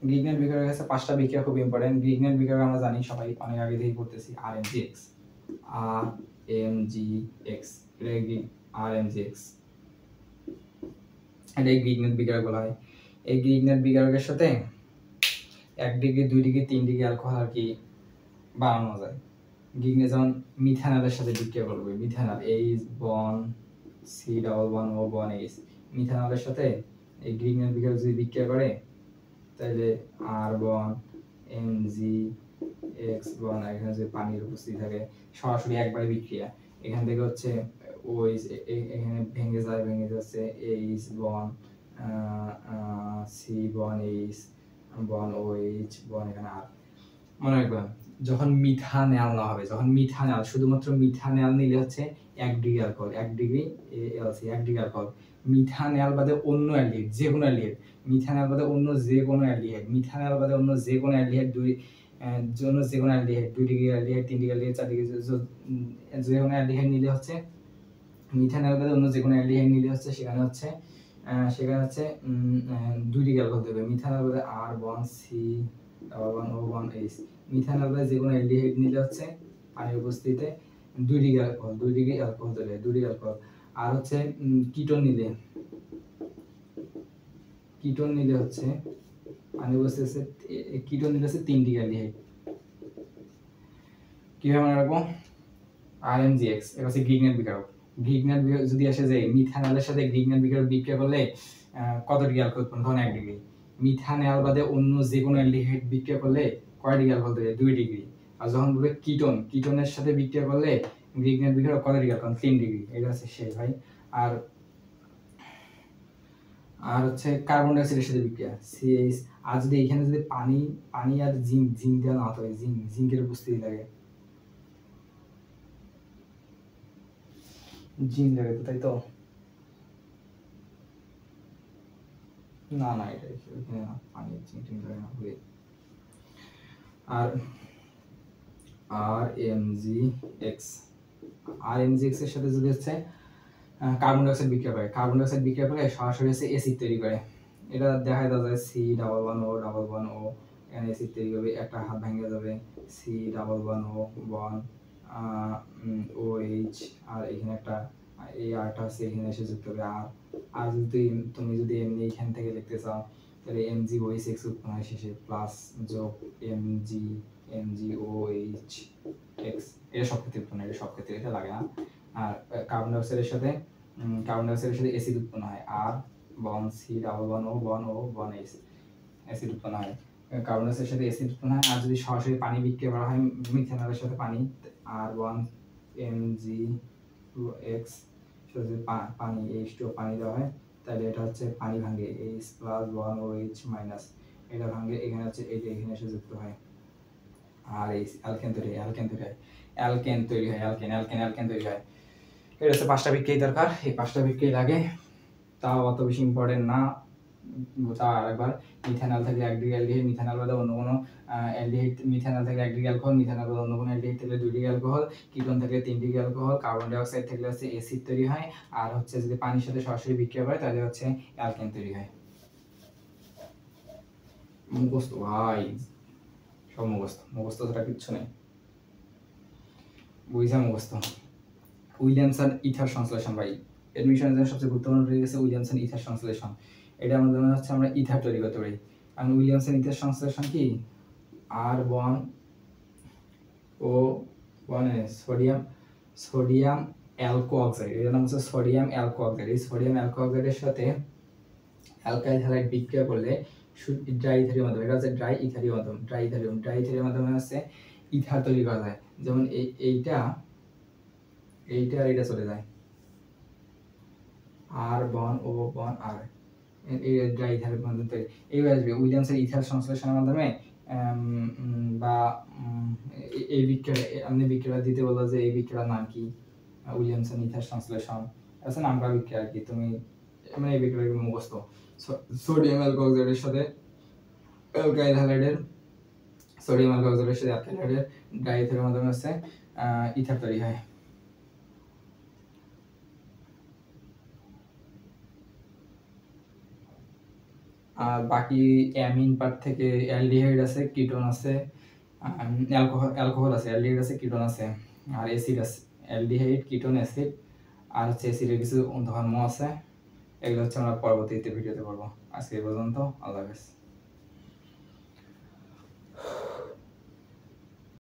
গ্রিগনার বিকারক আছে 5টা বিক্রিয়া খুব ইম্পর্টেন্ট। গ্রিগনার বিকারক আমরা জানি সবাই, অনেক আগে থেকেই পড়তেছি, RMGX, এটা RMGX, এটাই গ্রিগনার বিকারক বলা হয়। এই গ্রিগনার বিকারকের সাথে 1 ডিগ্রি 2 ডিগ্রি 3 ডিগ্রি অ্যালকোহল আর কি বানানো যায়। গ্রিগনার যেমন মিথানলের সাথে বিক্রিয়া করবে, methanol H bond C double bond O bond H, মিথানলের সাথে এই গ্রিগনার বিকারক যদি বিক্রিয়া করে তাহলে R বন্ড Mg এক্স বন, এখানে যদি পানির উপস্থিতি থাকে সরাসরি একবারে বিক্রিয়া, এখান থেকে হচ্ছে ওইচ এখানে ভেঙে যাচ্ছে এইচ বন সি বন এইচ বন ওইচ বন এখানে আর। মনে রাখবেন যখন মিথানেল না হবে, যখন মিথানেল শুধুমাত্র মিথানেল নিলে হচ্ছে 1 degree alcohol, 1 degree LC 1 degree alcohol. Methanal বাদে অন্য অ্যালডিহাইড, যে কোনো অ্যালডিহাইড, মিথানেল বাদে অন্য যে কোনো অ্যালডিহাইড, মিথানেল বাদে অন্য যে কোনো অ্যালডিহাইড যে কোনো aldehyde 2 degree aldehyde 3 degree aldehyde 4 degree যে কোনো অ্যালডিহাইড নিলে হচ্ছে, মিথানেল বাদে অন্য যে কোনো অ্যালডিহাইড নিলে হচ্ছে সেখানে হচ্ছে 2 ডিগ্রি অ্যালকোহল দেবে। মিথানেল বাদে আর বন সি ডাবল বন ও বন এইচ, মিথানেল বাদে যে কোনো অ্যালডিহাইড নিলে হচ্ছে পানির উপস্থিতিতে 2 ডিগ্রি অ্যালকোহল, 2 ডিগ্রি অ্যালকোহল দেবে, 2 ডিগ্রি অ্যালকোহল। আর হচ্ছে কিটোন নিলে হচ্ছে পানির উপস্থিতিতে কিটোন নিলে হচ্ছে 3 ডিগ্রি অ্যালডিহাইড। কিভাবে মনে রাখবো? RMGX এটা হচ্ছে গ্রিগনেট বিকারক। গ্রিগনেট যদি আসে যে মিথানেলের সাথে গ্রিগনেট বিকারক বিক্রিয়া করলে কত ডিগ্রি অ্যালকোহল উৎপন্ন হয়? 1 ডিগ্রি। মিথানেল বাদে অন্য যে কোনো অ্যালডিহাইড বিক্রিয়া করলে কয় ডিগ্রি অ্যালকোহল দেবে? 2 ডিগ্রি। আর যখন বলবে কিটোনের সাথে বিক্রিয়া করলে গ্রিগনেট বিকারক কত ডিগ্রি অ্যালকোহল? 3 ডিগ্রি। এটা হচ্ছে সেই ভাই। আর হচ্ছে কার্বন ডাই অক্সাইডের সাথে বিক্রিয়া CH। আর যদি এখানে যদি পানি আর জিঙ্ক দেওয়া না হয়, জিঙ্কের উপস্থিতি লাগে, জিঙ্ক লাগে তো, তাই তো? না এটা এখানে না, পানি জিঙ্ক লাগে না। আর RMGX এর সাথে যদি হচ্ছে কার্বন ডাই অক্সাইড বিক্রিয়া করে, কার্বন ডাই অক্সাইড বিক্রিয়া করে সরাসরি হচ্ছে অ্যাসিড তৈরি করে। এটা দেখা যায় C11O এখানে অ্যাসিড তৈরি হবে, একটা হাত ভেঙে যাবে C11O বন OH, আর এখানে একটা এই আরটা আছে এখানে এসে যুক্ত হবে আর যদি তুমি যদি এমনি এখান থেকে লিখতে চাও তাহলে MgOH উৎপন্ন হয় শেষে, প্লাস যোগ MgOH X। এটা সব ক্ষেত্রে উৎপন্ন হয়, এটা সব ক্ষেত্রে এটা লাগে না। আর কার্বন ডাই অক্সাইডের সাথে অ্যাসিড উৎপন্ন হয়, আর বন C11O বন H, অ্যাসিড উৎপন্ন হয়। কার্বন ডাই অক্সাইডের সাথে অ্যাসিড উৎপন্ন হয়। আর যদি সরাসরি পানি বিক্রিয়া করা হয় মিথানলের সাথে পানি, R1 MgX যদি পানি H2O পানি দেওয়া হয় তাহলে এটা হচ্ছে পানি ভাঙে H প্লাস বন OH মাইনাস, এটা ভাঙে এখানে হচ্ছে এইটা এখানে এসে যুক্ত হয় আর এই অ্যালকেন তৈরি হয়। এটা হচ্ছে 5টা বিক্রিয়া দরকার, এই 5টা বিক্রিয়া লাগে, তাও অত বেশি ইম্পর্টেন্ট না। তাও আরেকবার, মিথানল থাকলে 1 ডিগ্রি অ্যালডিহাইড, মিথানল বাদে অন্য কোনো অ্যালডিহাইড, মিথানল থাকলে 1 ডিগ্রি অ্যালকোহল, মিথানল বাদে অন্য কোনো অ্যালডিহাইড থাকলে 2 ডিগ্রি অ্যালকোহল, কিটোন থাকলে 3 degree alcohol, carbon die oxide থাকলে হচ্ছে অ্যাসিড তৈরি হয়, আর হচ্ছে যদি পানির সাথে সরাসরি বিক্রিয়া করে তাহলে হচ্ছে অ্যালকেন তৈরি হয়। মুখস্থ ভাই, সব মুখস্থ ছাড়া কিচ্ছু নেই, বুঝা মুখস্থ। উইলিয়ামসন ইথার সংশ্লেষণ ভাই, এডমিশনের জন্য সবচেয়ে গুরুত্বপূর্ণ হয়ে গেছে উইলিয়ামসন ইথার সংশ্লেষণ। এটা আমাদের মনে হচ্ছে আমরা ইথার তৈরি করতে পারি। কারণ উইলিয়ামসন ইথার সংশ্লেষণ কি? R1 ও সোডিয়াম অ্যালকো অক্সাইড, এর নাম হচ্ছে সোডিয়াম অ্যালকো অক্সাইড। এই সোডিয়াম অ্যালকো অক্সাইডের সাথে অ্যালকাইল হ্যালাইড বিক্রিয়া করলে ড্রাই ইথারের মাধ্যমে, এটা হচ্ছে ড্রাই ইথারের মাধ্যমে হচ্ছে ইথার তৈরি করা যায়। যেমন এইটা আর এটা চলে যায়, আর বন ও বন আর, এই ড্রাই ইথারের মাধ্যমে তৈরি। এইভাবে আসবে উইলিয়ামসের ইথার সংশ্লেষণের মাধ্যমে বা এই বিক্রিয়া, আপনি বিক্রিয়া দিতে বললো যে এই বিক্রিয়ার নাম কি? উইলিয়ামসন ইথার সংশ্লেষণ, আছে নামটা বিক্রিয়া আর কি, তুমি মানে এই বিক্রিয়া মুখস্থ। সোডিয়াম অ্যালকো অক্সাইডের সাথে অ্যালকাইল হ্যালাইডের, সোডিয়াম অ্যালকো অক্সাইডের সাথে অ্যালকাইল হ্যালাইডের ড্রাই ইথারের মাধ্যমে হচ্ছে ইথার তৈরি হয়। আর বাকি অ্যামিন পার্ট থেকে অ্যালডিহাইড আছে, কিটোন আছে, অ্যালকোহল আছে, অ্যালডিহাইড আছে, কিটোন আছে, আর অ্যাসিড আছে, অ্যালডিহাইড, কিটোন, অ্যাসিড, আর হচ্ছে অ্যাসিডের কিছু ধর্ম আছে। এগুলো হচ্ছে আমরা পরবর্তীতে ভিডিওতে পড়বো। আজকে এই পর্যন্ত, আল্লাহ হাফেজ।